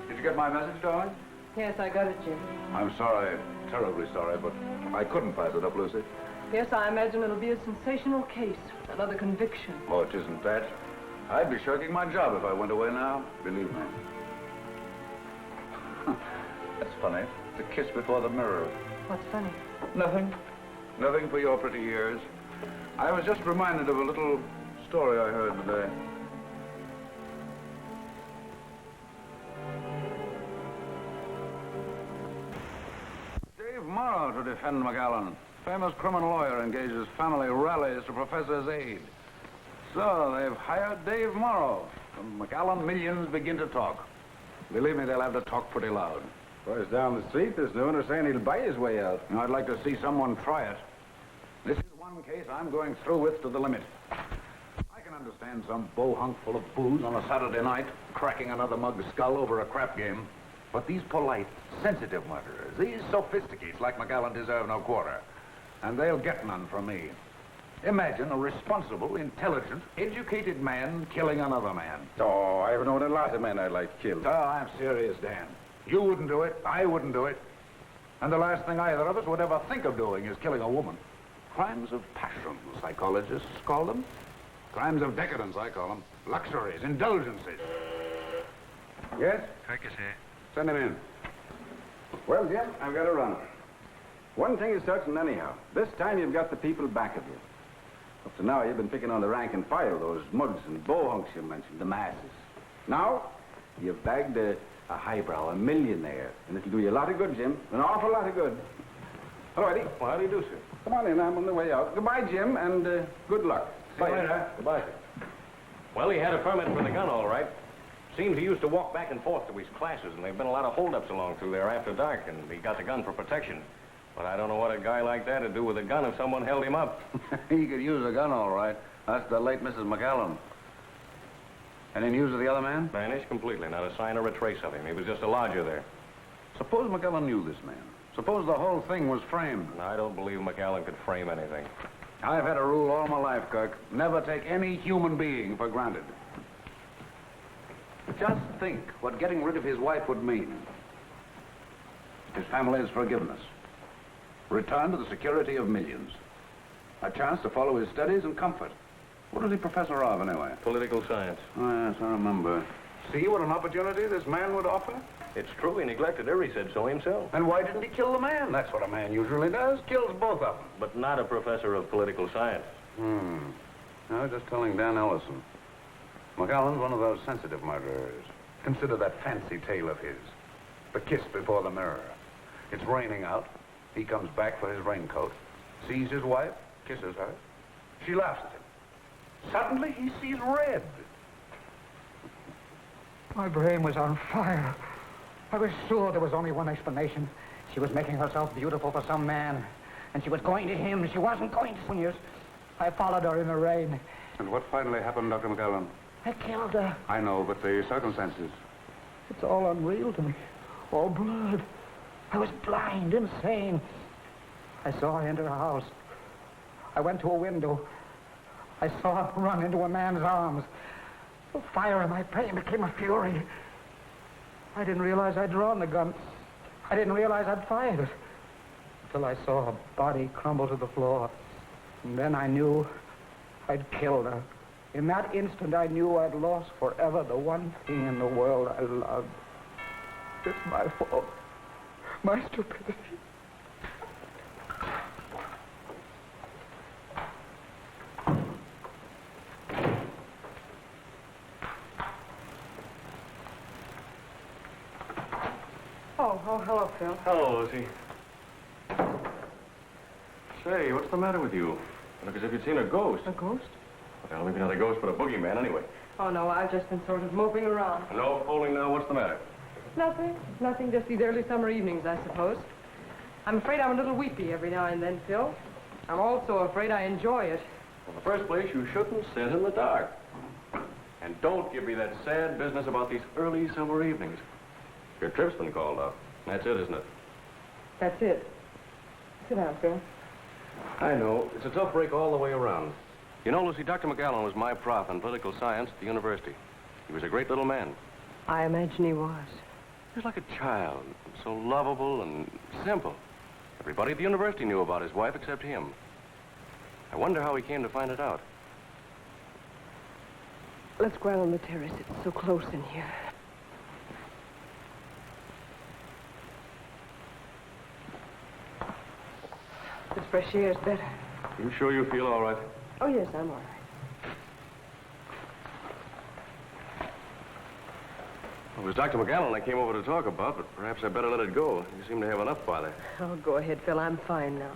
Speaker 7: Did you get my message, darling?
Speaker 6: Yes, I got it, Jim.
Speaker 7: I'm sorry, terribly sorry, but I couldn't pass it up, Lucy.
Speaker 6: Yes, I imagine it'll be a sensational case. Another conviction.
Speaker 7: Oh, it isn't that. I'd be shirking my job if I went away now, believe me. That's funny. The kiss before the mirror.
Speaker 6: What's funny?
Speaker 7: Nothing. Nothing for your pretty ears. I was just reminded of a little story I heard today. Dave Morrow to defend McAllen. Famous criminal lawyer engages family rallies to professor's aid. So they've hired Dave Morrow. From McAllen, millions begin to talk. Believe me, they'll have to talk pretty loud.
Speaker 4: Boys down the street this noon are saying he'll buy his way out.
Speaker 7: I'd like to see someone try it. This is one case I'm going through with to the limit. I can understand some bohunk full of booze on a Saturday night cracking another mug's skull over a crap game. But these polite, sensitive murderers, these sophisticates like McAllen deserve no quarter. And they'll get none from me. Imagine a responsible, intelligent, educated man killing another man.
Speaker 4: Oh, I've known a lot of men I'd like killed.
Speaker 7: Oh, I'm serious, Dan. You wouldn't do it. I wouldn't do it. And the last thing either of us would ever think of doing is killing a woman. Crimes of passion, psychologists call them. Crimes of decadence, I call them. Luxuries, indulgences.
Speaker 4: Yes?
Speaker 5: Kirk is here.
Speaker 4: Send him in. Well, Jim, I've got to run. One thing is certain anyhow. This time you've got the people back of you. Up to now, you've been picking on the rank and file, those mugs and bohunks you mentioned, the masses. Now, you've bagged a highbrow, a millionaire, and it'll do you a lot of good, Jim. An awful lot of good. All righty.
Speaker 5: Well, how do you do, sir?
Speaker 4: Come on in, I'm on the way out. Goodbye, Jim, and good luck.
Speaker 5: See you later. Goodbye, sir. Well, he had a permit for the gun, all right. Seems he used to walk back and forth to his classes, and there have been a lot of holdups along through there after dark, and he got the gun for protection. But I don't know what a guy like that would do with a gun if someone held him up.
Speaker 7: He could use a gun, all right. That's the late Mrs. McAllen. Any news of the other man?
Speaker 5: Vanished completely. Not a sign or a trace of him. He was just a lodger there.
Speaker 7: Suppose McAllen knew this man. Suppose the whole thing was framed.
Speaker 5: I don't believe McAllen could frame anything.
Speaker 7: I've had a rule all my life, Kirk. Never take any human being for granted. Just think what getting rid of his wife would mean. His family's forgiveness. Return to the security of millions. A chance to follow his studies and comfort. What was he professor of, anyway?
Speaker 5: Political science.
Speaker 7: Oh, yes, I remember. See what an opportunity this man would offer?
Speaker 5: It's true. He neglected her. He said so himself.
Speaker 7: And why didn't he kill the man? That's what a man usually does. Kills both of them.
Speaker 5: But not a professor of political science.
Speaker 7: I was just telling Dan Ellison. McAllen's one of those sensitive murderers. Consider that fancy tale of his. The kiss before the mirror. It's raining out. He comes back for his raincoat, sees his wife, kisses her. She laughs at him. Suddenly, he sees red.
Speaker 12: My brain was on fire. I was sure there was only one explanation. She was making herself beautiful for some man, and she was going to him. She wasn't going to Sooniers. I followed her in the rain.
Speaker 7: And what finally happened, Dr. McAllen?
Speaker 12: I killed her.
Speaker 7: I know, but the circumstances.
Speaker 12: It's all unreal to me. All blood. I was blind, insane. I saw her enter a house. I went to a window. I saw her run into a man's arms. The fire in my brain became a fury. I didn't realize I'd drawn the gun. I didn't realize I'd fired it. Until I saw her body crumble to the floor. And then I knew I'd killed her. In that instant, I knew I'd lost forever the one thing in the world I loved. It's my fault. My stupidity.
Speaker 6: Oh, hello, Phil.
Speaker 5: Hello, Lucy. Say, what's the matter with you? You look as if you'd seen a ghost.
Speaker 6: A ghost?
Speaker 5: Well, maybe not a ghost, but a boogeyman anyway.
Speaker 6: Oh, no, I've just been sort of moping around.
Speaker 5: No fooling now. What's the matter?
Speaker 6: Nothing, just these early summer evenings, I suppose. I'm afraid I'm a little weepy every now and then, Phil. I'm also afraid I enjoy it.
Speaker 5: In the first place, you shouldn't sit in the dark. And don't give me that sad business about these early summer evenings. Your trip's been called off. That's it, isn't it?
Speaker 6: That's it. Sit down, Phil.
Speaker 5: I know. It's a tough break all the way around. You know, Lucy, Dr. McAllen was my prof in political science at the university. He was a great little man.
Speaker 6: I imagine he was.
Speaker 5: He was like a child, so lovable and simple. Everybody at the university knew about his wife except him. I wonder how he came to find it out.
Speaker 6: Let's go out on the terrace. It's so close in here. This fresh air's better.
Speaker 5: You sure you feel all right?
Speaker 6: Oh, yes, I'm all right.
Speaker 5: It was Dr. McAllen I came over to talk about, but perhaps I better let it go. You seem to have enough bother.
Speaker 6: Oh, go ahead, Phil. I'm fine now.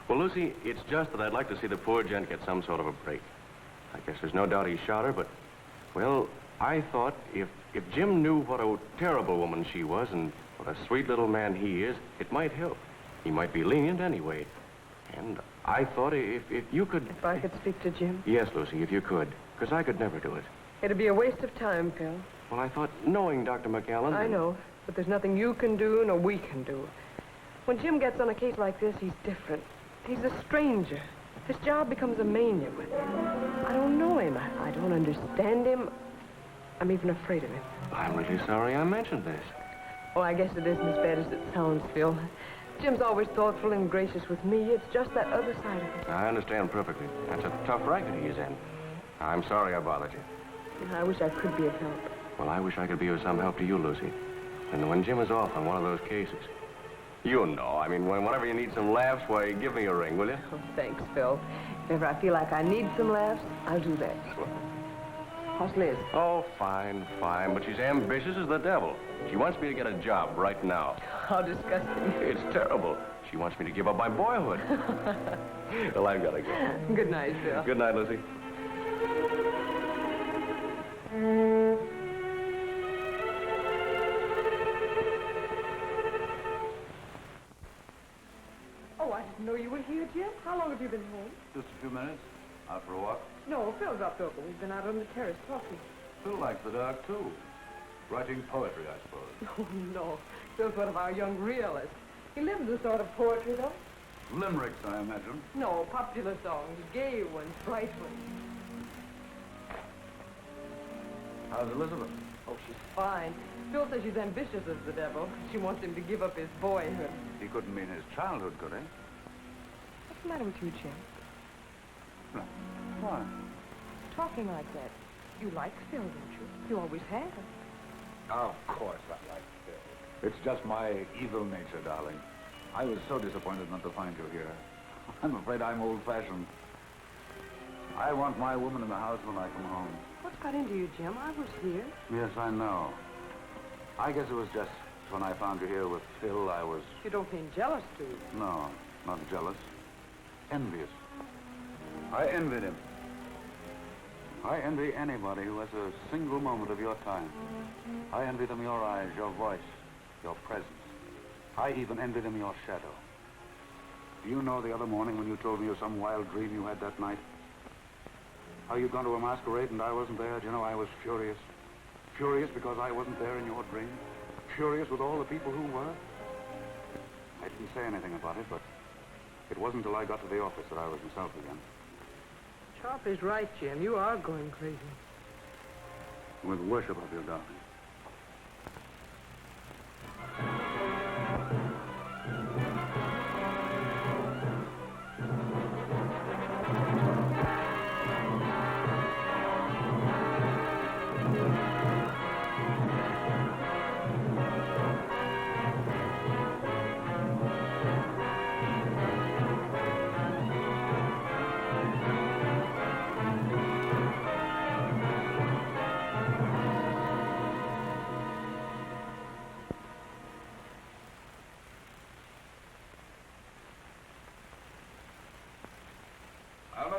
Speaker 5: Well, Lucy, it's just that I'd like to see the poor gent get some sort of a break. I guess there's no doubt he shot her, but, well, I thought if Jim knew what a terrible woman she was and what a sweet little man he is, it might help. He might be lenient anyway. And I thought if you could...
Speaker 6: If I could speak to Jim?
Speaker 5: Yes, Lucy, if you could, because I could never do it.
Speaker 6: It'd be a waste of time, Phil.
Speaker 5: Well, I thought knowing Dr. McAllen...
Speaker 6: I know, but there's nothing you can do nor we can do. When Jim gets on a case like this, he's different. He's a stranger. His job becomes a mania with him. I don't know him. I don't understand him. I'm even afraid of him.
Speaker 5: I'm really sorry I mentioned this.
Speaker 6: Oh, I guess it isn't as bad as it sounds, Phil. Jim's always thoughtful and gracious with me. It's just that other side of it.
Speaker 5: I understand perfectly. That's a tough racket he's in. I'm sorry I bothered you.
Speaker 6: I wish I could be of help.
Speaker 5: Well, I wish I could be of some help to you, Lucy. And when Jim is off on one of those cases, you know, I mean, whenever you need some laughs, why, give me a ring, will you?
Speaker 6: Oh, thanks, Phil. If ever I feel like I need some laughs, I'll do that. How's Liz?
Speaker 5: Oh, fine, fine. But she's ambitious as the devil. She wants me to get a job right now.
Speaker 6: How disgusting.
Speaker 5: It's terrible. She wants me to give up my boyhood. Well, I've got to go.
Speaker 6: Good night, Phil.
Speaker 5: Good night, Lucy.
Speaker 6: Oh, I didn't know you were here, Jim. How long have you been home?
Speaker 7: Just a few minutes. Out for a walk.
Speaker 6: No, Phil dropped over. We've been out on the terrace talking.
Speaker 7: Phil likes the dark, too. Writing poetry, I suppose.
Speaker 6: Oh, no. Phil's one of our young realists. He lives a sort of poetry, though.
Speaker 7: Limericks, I imagine.
Speaker 6: No, popular songs. Gay ones, bright ones.
Speaker 7: How's Elizabeth?
Speaker 6: Oh, she's fine. Phil says she's ambitious as the devil. She wants him to give up his boyhood.
Speaker 7: He couldn't mean his childhood, could he?
Speaker 6: What's the matter with you, Jim?
Speaker 7: No. Why?
Speaker 6: Talking like that. You like Phil, don't you? You always have.
Speaker 7: Of course I like Phil. It's just my evil nature, darling. I was so disappointed not to find you here. I'm afraid I'm old-fashioned. I want my woman in the house when I come home.
Speaker 6: What's got into you, Jim? I was here.
Speaker 7: Yes, I know. I guess it was just when I found you here with Phil, I was...
Speaker 6: You don't mean jealous, do you?
Speaker 7: No, not jealous. Envious. I envied him. I envy anybody who has a single moment of your time. I envy them your eyes, your voice, your presence. I even envy them your shadow. Do you know the other morning when you told me of some wild dream you had that night? How you'd gone to a masquerade and I wasn't there? Do you know, I was furious. Furious because I wasn't there in your dream. Furious with all the people who were. I didn't say anything about it, but it wasn't until I got to the office that I was myself again.
Speaker 6: Sharp is right, Jim. You are going crazy.
Speaker 7: With worship of your darling.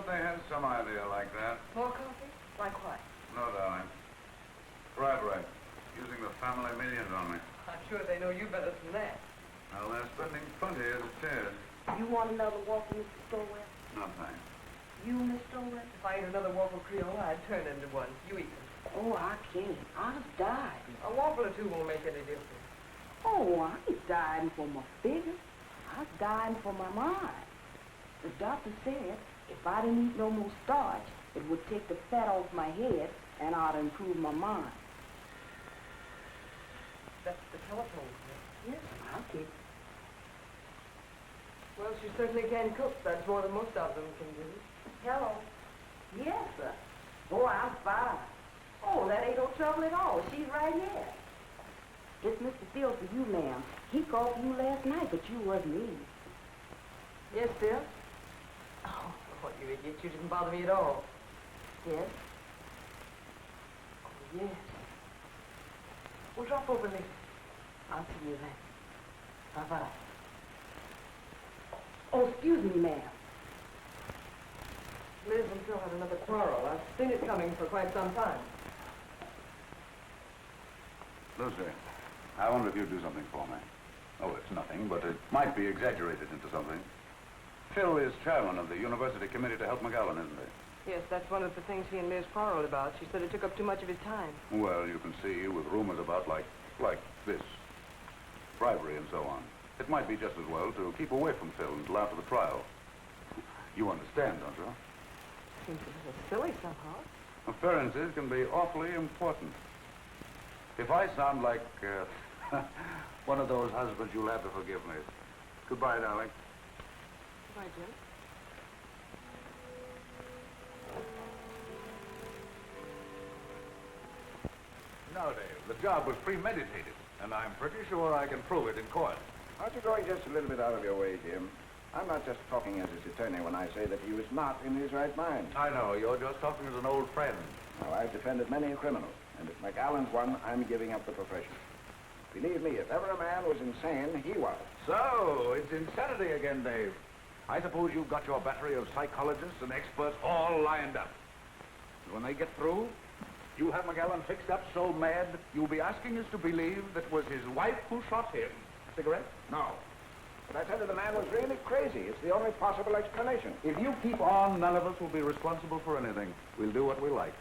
Speaker 7: thought they had some idea like that.
Speaker 6: More coffee? Like what?
Speaker 7: No, darling. Bribery. Using the family millions on me.
Speaker 6: I'm sure they know you better than that.
Speaker 7: Well, they're spending plenty as it is.
Speaker 10: You want another waffle, Mr. Stowell?
Speaker 7: No, thanks.
Speaker 10: You, Miss Stowell?
Speaker 6: If I ate another waffle Creole, I'd turn into one. You eat them.
Speaker 10: Oh, I can't. I'll die.
Speaker 6: A waffle or two won't make any difference.
Speaker 10: Oh, I ain't dying for my figure. I'm dying for my mind. The doctor said if I didn't eat no more starch, it would take the fat off my head and I'd improve my mind.
Speaker 6: That's the telephone.
Speaker 10: Yes, I'll take it.
Speaker 6: Well, she certainly can cook. That's more than most of them can do.
Speaker 10: Hello. Yes, sir. Oh, I'm fine. Oh, that ain't no trouble at all. She's right here. It's Mr. Phil for you, ma'am. He called for you last night, but you wasn't in.
Speaker 6: Yes, Phil? Oh, what you idiot. You didn't bother me at all.
Speaker 10: Yes?
Speaker 6: Oh, yes. Well, drop over later.
Speaker 10: I'll see you then. Bye-bye. Oh, excuse me, ma'am.
Speaker 6: Liz and Phil had another quarrel. I've seen it coming for quite some time.
Speaker 7: Lucy, I wonder if you'd do something for me. Oh, it's nothing, but it might be exaggerated into something. Phil is chairman of the University Committee to help McAllen, isn't he?
Speaker 6: Yes, that's one of the things he and Liz quarreled about. She said it took up too much of his time.
Speaker 7: Well, you can see, with rumors about like this, bribery and so on, it might be just as well to keep away from Phil until after the trial. You understand, don't you?
Speaker 6: Seems a little silly somehow.
Speaker 7: Appearances can be awfully important. If I sound like one of those husbands, you'll have to forgive me. Goodbye, darling.
Speaker 6: Goodbye, Jim.
Speaker 7: No, Dave, the job was premeditated, and I'm pretty sure I can prove it in court.
Speaker 13: Aren't you going just a little bit out of your way, Jim? I'm not just talking as his attorney when I say that he was not in his right mind.
Speaker 7: I know, you're just talking as an old friend.
Speaker 13: Now, I've defended many a criminal, and if McAllen's one, I'm giving up the profession. Believe me, if ever a man was insane, he was.
Speaker 7: So, it's insanity again, Dave. I suppose you've got your battery of psychologists and experts all lined up. And when they get through, you'll have McAllen fixed up so mad, you'll be asking us to believe that it was his wife who shot him. Cigarette?
Speaker 13: No. But I tell you, the man was really crazy. It's the only possible explanation.
Speaker 7: If you keep on, none of us will be responsible for anything. We'll do what we like.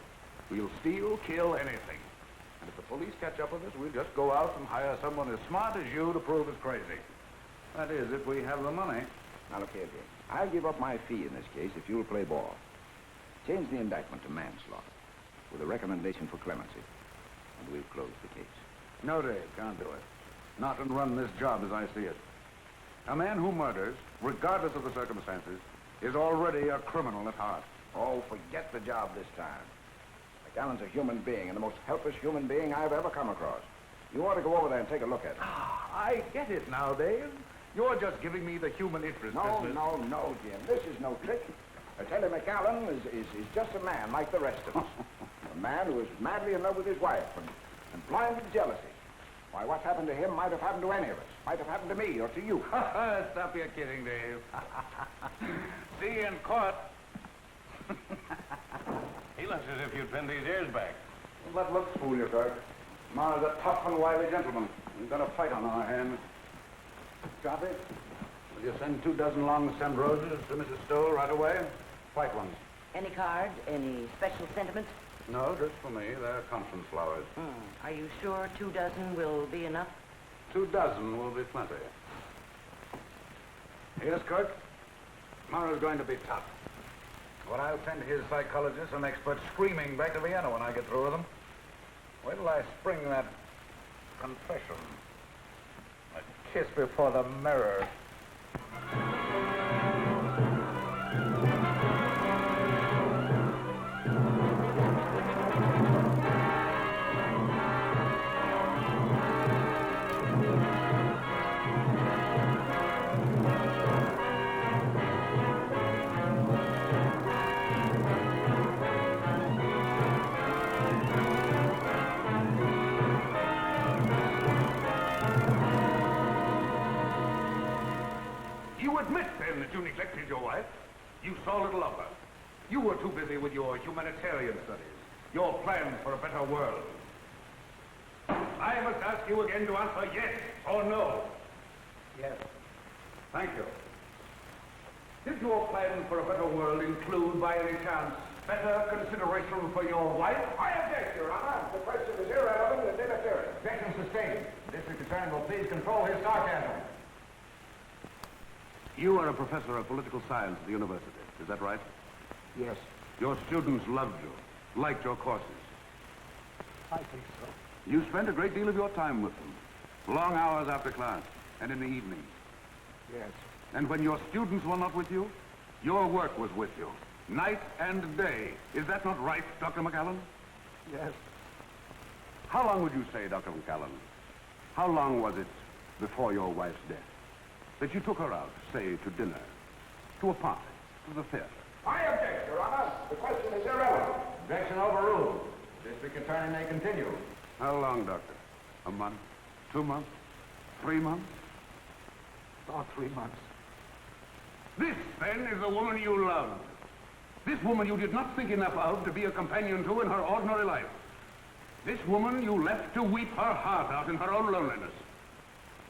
Speaker 7: We'll steal, kill, anything. And if the police catch up with us, we'll just go out and hire someone as smart as you to prove us crazy. That is, if we have the money.
Speaker 13: Now, look here, Jim. I'll give up my fee in this case if you'll play ball. Change the indictment to manslaughter with a recommendation for clemency, and we'll close the case.
Speaker 7: No, Dave, can't do it. Not and run this job as I see it. A man who murders, regardless of the circumstances, is already a criminal at heart.
Speaker 13: Oh, forget the job this time. McAllen's a human being, and the most helpless human being I've ever come across. You ought to go over there and take a look at him.
Speaker 7: I get it now, Dave. You're just giving me the human interest
Speaker 13: No,
Speaker 7: business.
Speaker 13: no, Jim. This is no trick. I tell you, McAllen is just a man like the rest of us. A man who is madly in love with his wife and blind with jealousy. Why, what's happened to him might have happened to any of us. Might have happened to me or to you.
Speaker 7: Stop your kidding, Dave. See you in court.
Speaker 5: He looks as if you'd pinned his ears back.
Speaker 7: Don't let looks fool you, Kirk. Mara's a tough and wily gentleman. We've got a fight on our hands. Copy? Will you send 24 long stemmed roses to Mrs. Stoll right away? White ones.
Speaker 8: Any cards? Any special sentiments?
Speaker 7: No, just for me. They're conscience flowers.
Speaker 8: Are you sure 24 will be enough?
Speaker 7: 24 will be plenty. Yes, Kirk? Mara's going to be tough. But I'll send his psychologists and experts screaming back to Vienna when I get through with them. Wait till I spring that confession. A kiss before the mirror. You admit, then, that you neglected your wife. You saw little of her. You were too busy with your humanitarian studies, your plans for a better world. I must ask you again to answer yes or no.
Speaker 12: Yes.
Speaker 7: Thank you. Did your plan for a better world include, by any chance, better consideration for your wife?
Speaker 13: I object, Your Honor. The question is irrelevant and inappropriate.
Speaker 12: Objection sustained. The district attorney will please control his sarcasm.
Speaker 7: You are a professor of political science at the university. Is that right?
Speaker 12: Yes,
Speaker 7: Your students loved you, liked your courses.
Speaker 12: I think so.
Speaker 7: You spent a great deal of your time with them. Long hours after class and in the evening.
Speaker 12: Yes.
Speaker 7: And when your students were not with you, your work was with you. Night and day. Is that not right, Dr. McAllen?
Speaker 12: Yes.
Speaker 7: How long would you say, Dr. McAllen? How long was it before your wife's death that you took her out, say, to dinner, to a party, to the theater?
Speaker 13: I object, Your Honor. The question is irrelevant.
Speaker 12: Objection overruled. District attorney may continue.
Speaker 7: How long, Doctor? A month? 2 months? 3 months?
Speaker 12: About 3 months.
Speaker 7: This, then, is the woman you loved. This woman you did not think enough of to be a companion to in her ordinary life. This woman you left to weep her heart out in her own loneliness.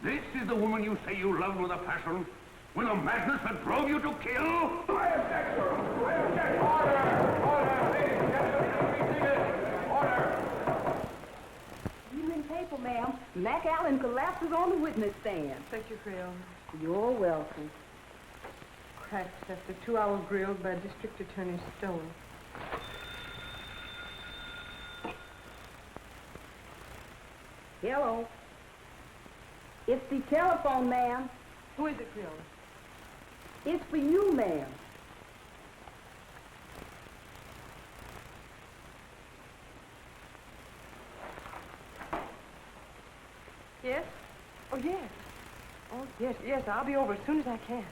Speaker 7: This is the woman you say you loved with a passion, with a madness that drove you to kill?
Speaker 13: I object, Your Honor. I object. Order! Order! Ladies and gentlemen, be seated. Order!
Speaker 10: Evening paper, ma'am. McAllen collapses on the witness stand.
Speaker 6: Thank you, Creole.
Speaker 10: You're welcome.
Speaker 6: Cracks after 2 hours grilled by District Attorney Stone.
Speaker 10: Hello. It's the telephone, ma'am.
Speaker 6: Who is it, Creole?
Speaker 10: It's for you, ma'am.
Speaker 6: Yes? Oh, yes. Oh, yes, I'll be over as soon as I can.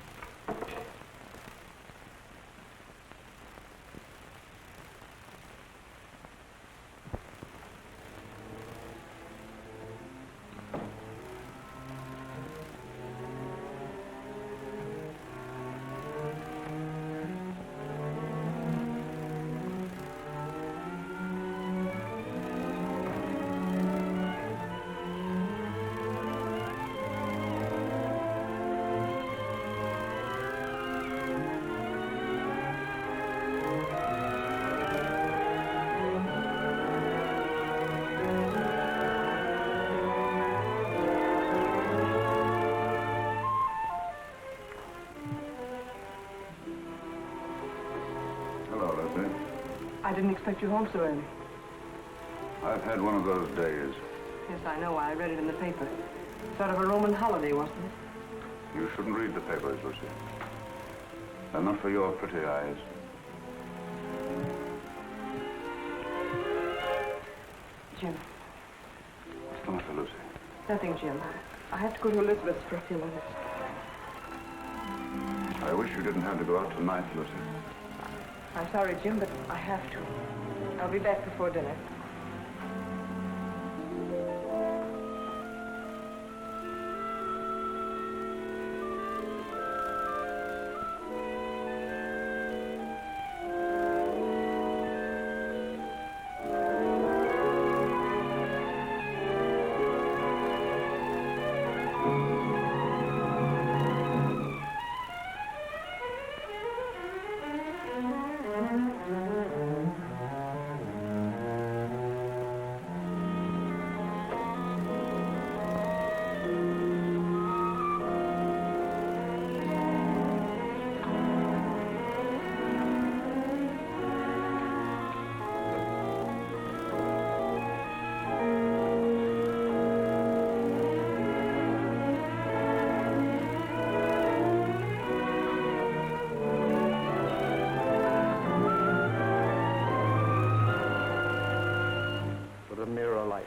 Speaker 6: I didn't expect you home so early.
Speaker 7: I've had one of those days.
Speaker 6: Yes, I know. I read it in the paper. Sort of a Roman holiday, wasn't it?
Speaker 7: You shouldn't read the papers, Lucy. They're not for your pretty eyes.
Speaker 6: Jim.
Speaker 7: What's the matter, Lucy?
Speaker 6: Nothing, Jim. I have to go to Elizabeth's for a few minutes.
Speaker 7: I wish you didn't have to go out tonight, Lucy.
Speaker 6: I'm sorry, Jim, but I have to. I'll be back before dinner.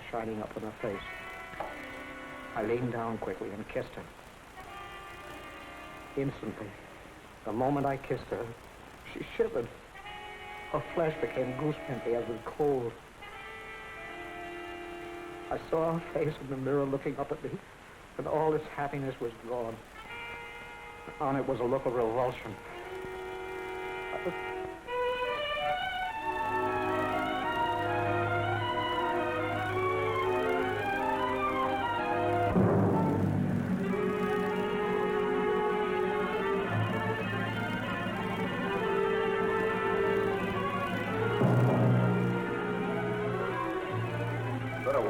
Speaker 12: Shining up in her face. I leaned down quickly and kissed her. Instantly, the moment I kissed her, she shivered. Her flesh became goose-pimply as with cold. I saw her face in the mirror looking up at me, and all its happiness was gone. On it was a look of revulsion.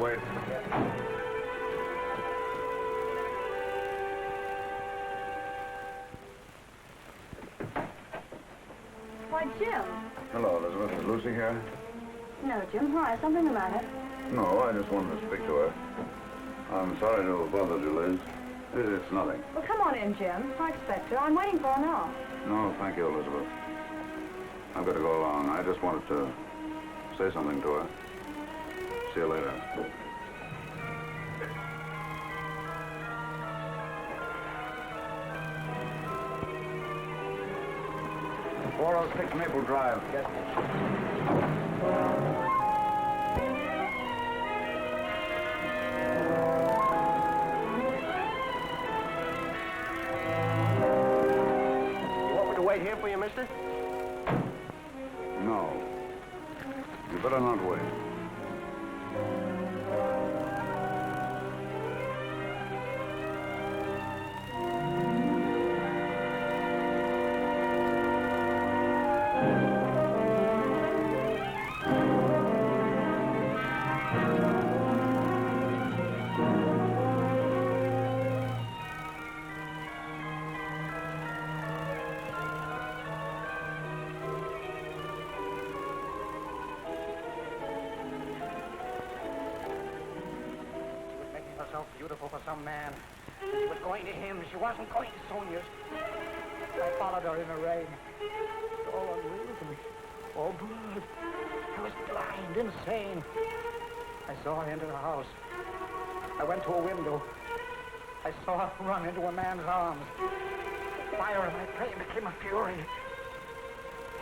Speaker 7: wait.
Speaker 9: Why, Jim.
Speaker 7: Hello, Elizabeth. Is Lucy here?
Speaker 9: No, Jim. Why? Something the matter?
Speaker 7: No, I just wanted to speak to her. I'm sorry to have bothered you, Liz. It's nothing.
Speaker 9: Well, come on in, Jim. I expect her. I'm waiting for her now.
Speaker 7: No, thank you, Elizabeth. I've got to go along. I just wanted to say something to her. See you later. 406 Maple Drive. Yes.
Speaker 3: You want me to wait here for you, mister?
Speaker 7: No. You better not wait.
Speaker 12: So beautiful for some man. She was going to him. She wasn't going to Sonia's. I followed her in the rain. It's all unreal to me. All blood. I was blind, insane. I saw her enter the house. I went to a window. I saw her run into a man's arms. The fire in my brain became a fury.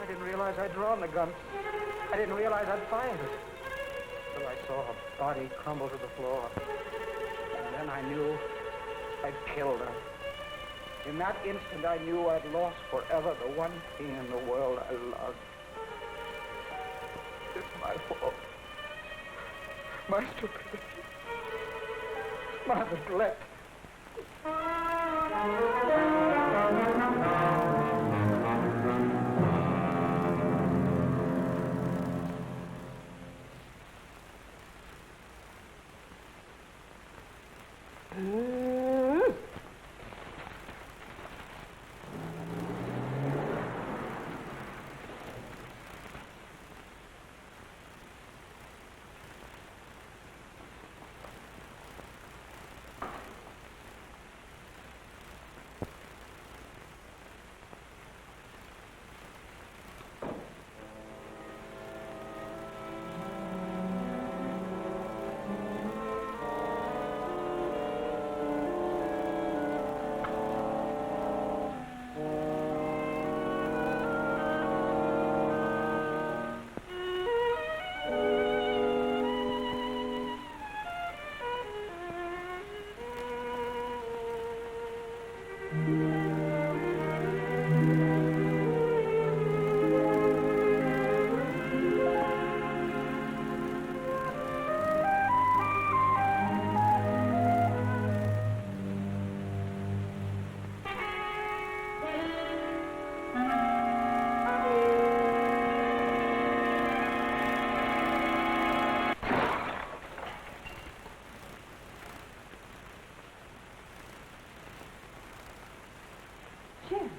Speaker 12: I didn't realize I'd drawn the gun. I didn't realize I'd fired it. Till I saw her body crumble to the floor. Then I knew I'd killed her. In that instant, I knew I'd lost forever the one thing in the world I loved. It's my fault. My stupidity. My neglect.
Speaker 6: Jim.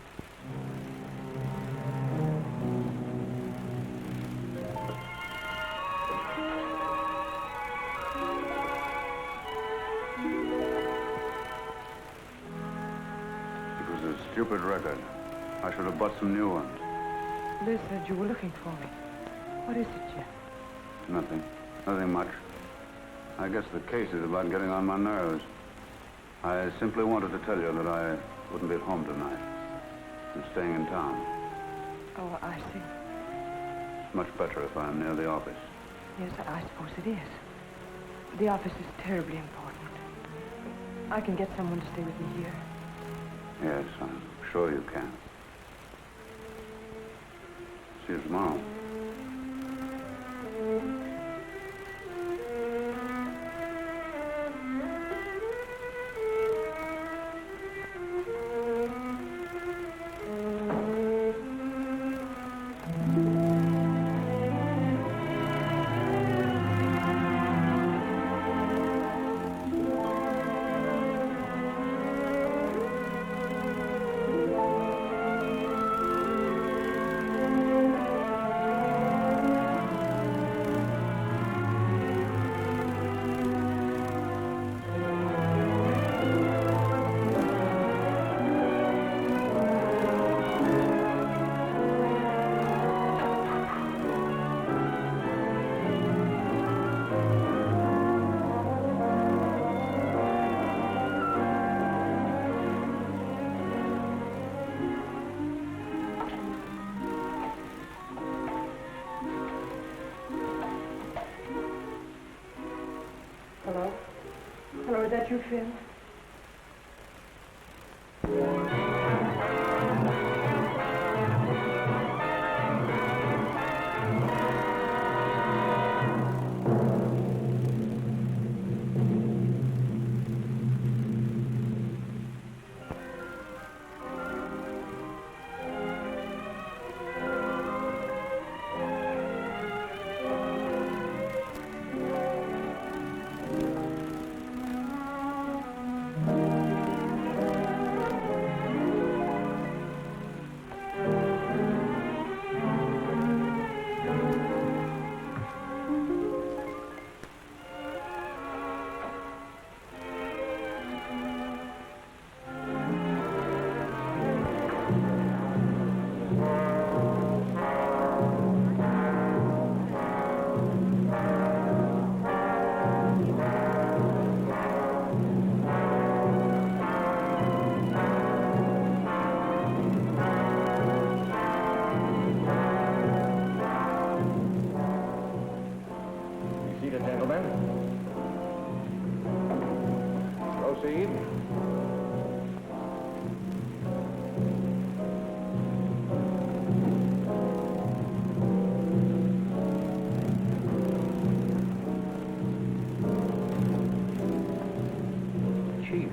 Speaker 7: It was a stupid record. I should have bought some new ones.
Speaker 6: Liz said you were looking for me. What is it, Jim?
Speaker 7: Nothing. Nothing much. I guess the case is about getting on my nerves. I simply wanted to tell you that I wouldn't be at home tonight. I'm staying in town.
Speaker 6: Oh, I see.
Speaker 7: It's much better if I'm near the office.
Speaker 6: Yes, I suppose it is. The office is terribly important. I can get someone to stay with me here.
Speaker 7: Yes, I'm sure you can. See you tomorrow.
Speaker 6: sure that you feel?
Speaker 3: Proceed. Chief.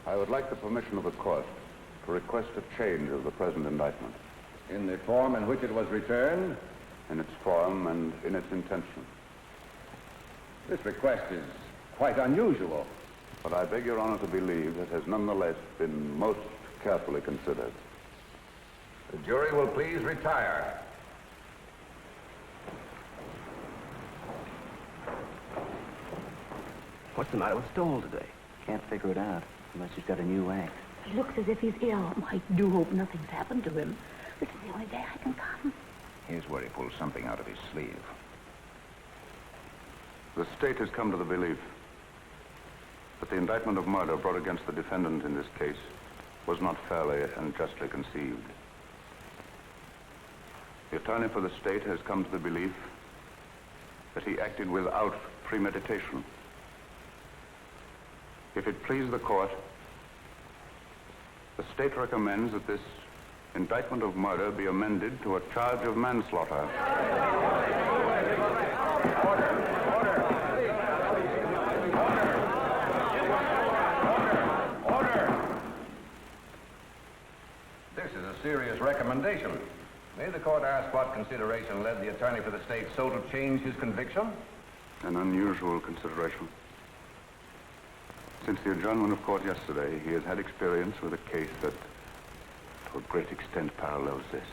Speaker 7: I would like the permission of the court to request a change of the present indictment.
Speaker 3: In the form in which it was returned?
Speaker 7: In its form and in its intention.
Speaker 3: This request is quite unusual.
Speaker 7: But I beg Your Honor to believe it has nonetheless been most carefully considered.
Speaker 3: The jury will please retire.
Speaker 14: What's the matter with Stoll today?
Speaker 15: Can't figure it out, unless he's got a new act.
Speaker 10: He looks as if he's ill. I do hope nothing's happened to him. This is the only day I can come.
Speaker 13: Here's where he pulls something out of his sleeve.
Speaker 7: The state has come to the belief that the indictment of murder brought against the defendant in this case was not fairly and justly conceived. The attorney for the state has come to the belief that he acted without premeditation. If it please the court, the state recommends that this indictment of murder be amended to a charge of manslaughter.
Speaker 3: This is a serious recommendation. May the court ask what consideration led the attorney for the state so to change his conviction?
Speaker 7: An unusual consideration. Since the adjournment of court yesterday, he has had experience with a case that, to a great extent, parallels this.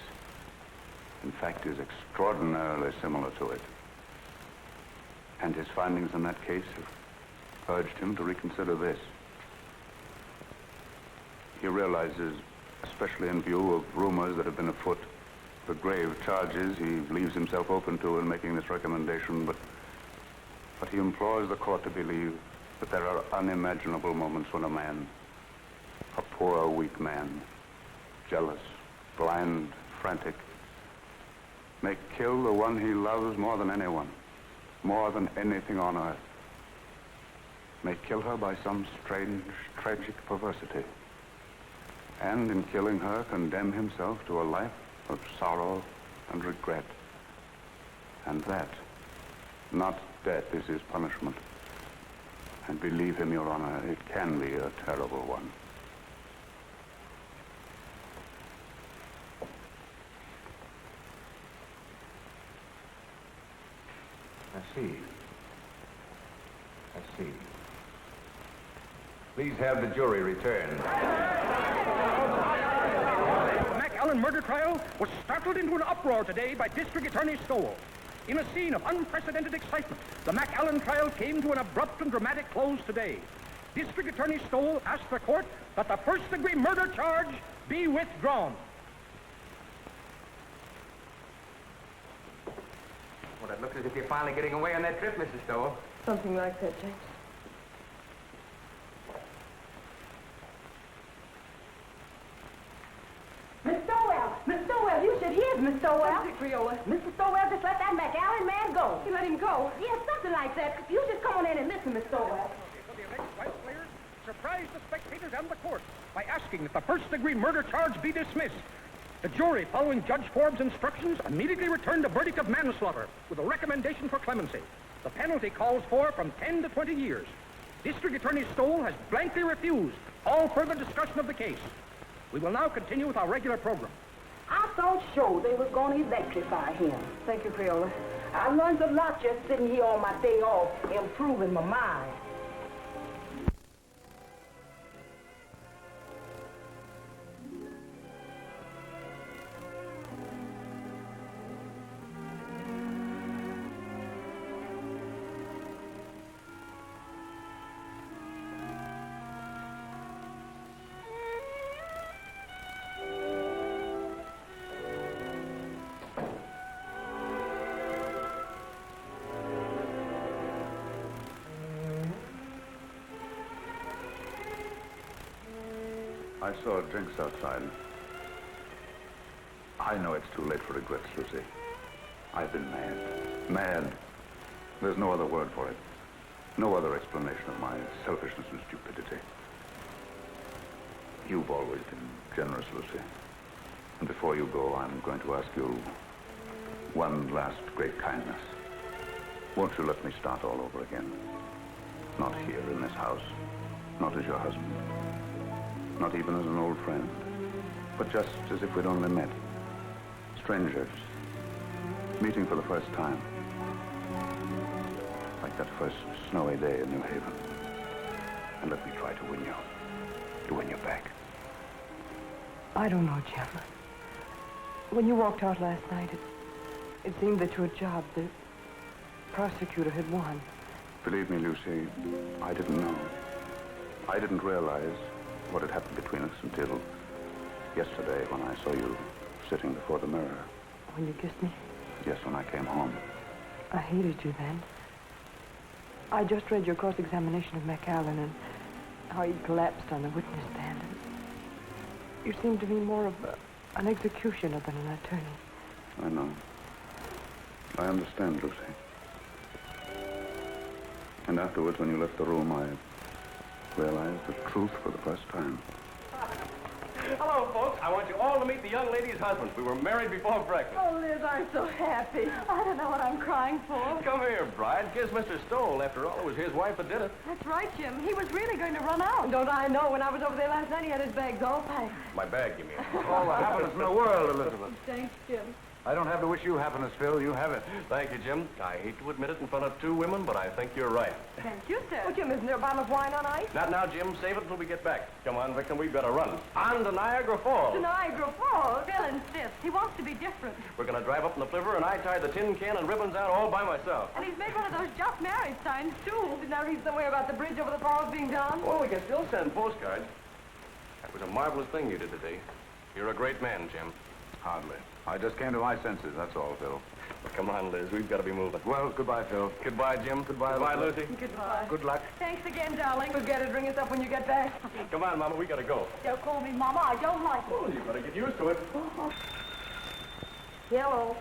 Speaker 7: In fact, is extraordinarily similar to it. And his findings in that case have urged him to reconsider this. He realizes, especially in view of rumors that have been afoot, the grave charges he leaves himself open to in making this recommendation, but he implores the court to believe that there are unimaginable moments when a man, a poor, weak man, jealous, blind, frantic, may kill the one he loves more than anyone, more than anything on earth, may kill her by some strange, tragic perversity, and in killing her condemn himself to a life of sorrow and regret. And that, not death, is his punishment. And believe him, Your Honor, it can be a terrible one.
Speaker 3: I see. I see. Please have the jury return.
Speaker 12: The McAllen murder trial was startled into an uproar today by District Attorney Stoll. In a scene of unprecedented excitement, the McAllen trial came to an abrupt and dramatic close today. District Attorney Stoll asked the court that the first-degree murder charge be withdrawn.
Speaker 16: Well, it looks as if you're finally getting away on that trip, Mrs. Stoll.
Speaker 6: Something like that, James.
Speaker 9: Miss Stoll!
Speaker 10: Miss Stowell?
Speaker 6: That's it, Creola.
Speaker 10: Mr. Stowell just let that McAllen man go.
Speaker 6: He let him go.
Speaker 10: Yes, something like that. You just come on in and listen, Miss Stowell.
Speaker 14: For the alleged rights players, surprise the spectators and the court by asking that the first-degree murder charge be dismissed. The jury, following Judge Forbes' instructions, immediately returned a verdict of manslaughter with a recommendation for clemency. The penalty calls for from 10 to 20 years. District Attorney Stoll has blankly refused all further discussion of the case. We will now continue with our regular program.
Speaker 10: I thought sure they was going to electrify him.
Speaker 6: Thank you, Creola.
Speaker 10: I learned a lot just sitting here on my day off, improving my mind.
Speaker 7: I saw drinks outside. I know it's too late for regrets, Lucy. I've been mad. Mad. There's no other word for it. No other explanation of my selfishness and stupidity. You've always been generous, Lucy. And before you go, I'm going to ask you one last great kindness. Won't you let me start all over again? Not here in this house. Not as your husband. Not even as an old friend, but just as if we'd only met. Strangers, meeting for the first time. Like that first snowy day in New Haven. And let me try to win you back.
Speaker 6: I don't know, Jim. When you walked out last night, it seemed that your job, the prosecutor, had won.
Speaker 7: Believe me, Lucy, I didn't know. I didn't realize what had happened between us until yesterday when I saw you sitting before the mirror.
Speaker 6: When you kissed me?
Speaker 7: Yes, when I came home.
Speaker 6: I hated you then. I just read your cross-examination of McAllen and how he collapsed on the witness stand. And you seemed to me more of an executioner than an attorney.
Speaker 7: I know. I understand, Lucy. And afterwards, when you left the room, I realized the truth for the first time.
Speaker 5: Hello, folks. I want you all to meet the young lady's husband. We were married before breakfast.
Speaker 6: Oh, Liz, I'm so happy. I don't know what I'm crying for.
Speaker 5: Come here, bride. Kiss Mr. Stoll. After all, it was his wife that did it.
Speaker 6: That's right, Jim. He was really going to run out. Don't I know? When I was over there last night, he had his bags all packed.
Speaker 5: My bag, you mean?
Speaker 7: All the happiness in the world, Elizabeth.
Speaker 6: Thanks, Jim.
Speaker 7: I don't have to wish you happiness, Phil. You have it.
Speaker 5: Thank you, Jim. I hate to admit it in front of two women, but I think you're right.
Speaker 6: Thank you, sir. Oh, Jim, isn't there a bottle of wine on ice?
Speaker 5: Not now, Jim. Save it until we get back. Come on, Victim. We've got to run. On to Niagara Falls.
Speaker 6: To Niagara Falls? Phil insists. He wants to be different.
Speaker 5: We're going to drive up in the flivver, and I tie the tin can and ribbons out all by myself.
Speaker 6: And he's made one of those just married signs, too. Didn't I read somewhere about the bridge over the falls being done?
Speaker 5: Well, we can still send postcards. That was a marvelous thing you did today. You're a great man, Jim.
Speaker 7: Hardly. I just came to my senses, that's all, Phil.
Speaker 5: Well, come on, Liz. We've got to be moving.
Speaker 7: Well, goodbye, Phil.
Speaker 5: Goodbye, Jim. Goodbye, Lucy.
Speaker 6: Goodbye.
Speaker 7: Good luck.
Speaker 6: Thanks again, darling. Forget it. Ring us up when you get back.
Speaker 5: Come on, Mama. We got to go.
Speaker 9: Don't call me Mama. I don't like it.
Speaker 5: Oh, you better get used to it.
Speaker 10: Hello.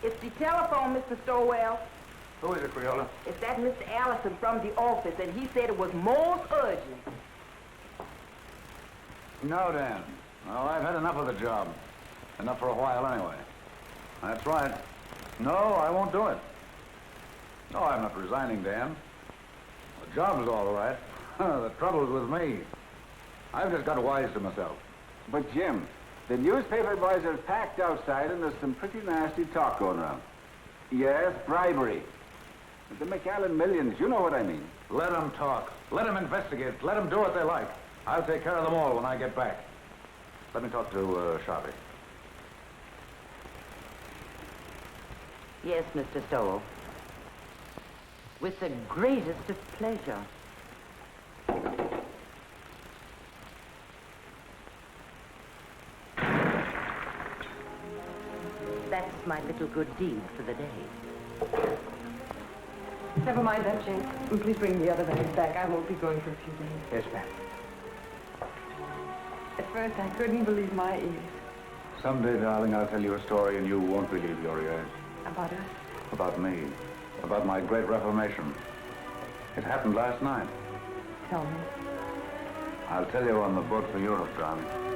Speaker 10: It's the telephone, Mr. Stowell.
Speaker 7: Who is it, Creola?
Speaker 10: It's that Mr. Allison from the office, and he said it was most urgent.
Speaker 7: No, Dan. No, I've had enough of the job. Enough for a while, anyway. That's right. No, I won't do it. No, I'm not resigning, Dan. The job's all right. The trouble's with me. I've just got wise to myself.
Speaker 4: But, Jim, the newspaper boys are packed outside, and there's some pretty nasty talk going around. Yes, bribery. The McAllen millions, you know what I mean.
Speaker 7: Let them talk. Let them investigate. Let them do what they like. I'll take care of them all when I get back. Let me talk to Sharpie.
Speaker 8: Yes, Mr. Stoll. With the greatest of pleasure. That's my little good deed for the day.
Speaker 6: Never mind that, Jane. And please bring the other bags back. I won't be going for a few days.
Speaker 13: Yes, ma'am.
Speaker 6: At first, I couldn't believe my ears.
Speaker 7: Someday, darling, I'll tell you a story and you won't believe your ears.
Speaker 6: About us?
Speaker 7: About me. About my great reformation. It happened last night.
Speaker 6: Tell me.
Speaker 7: I'll tell you on the boat for Europe, darling.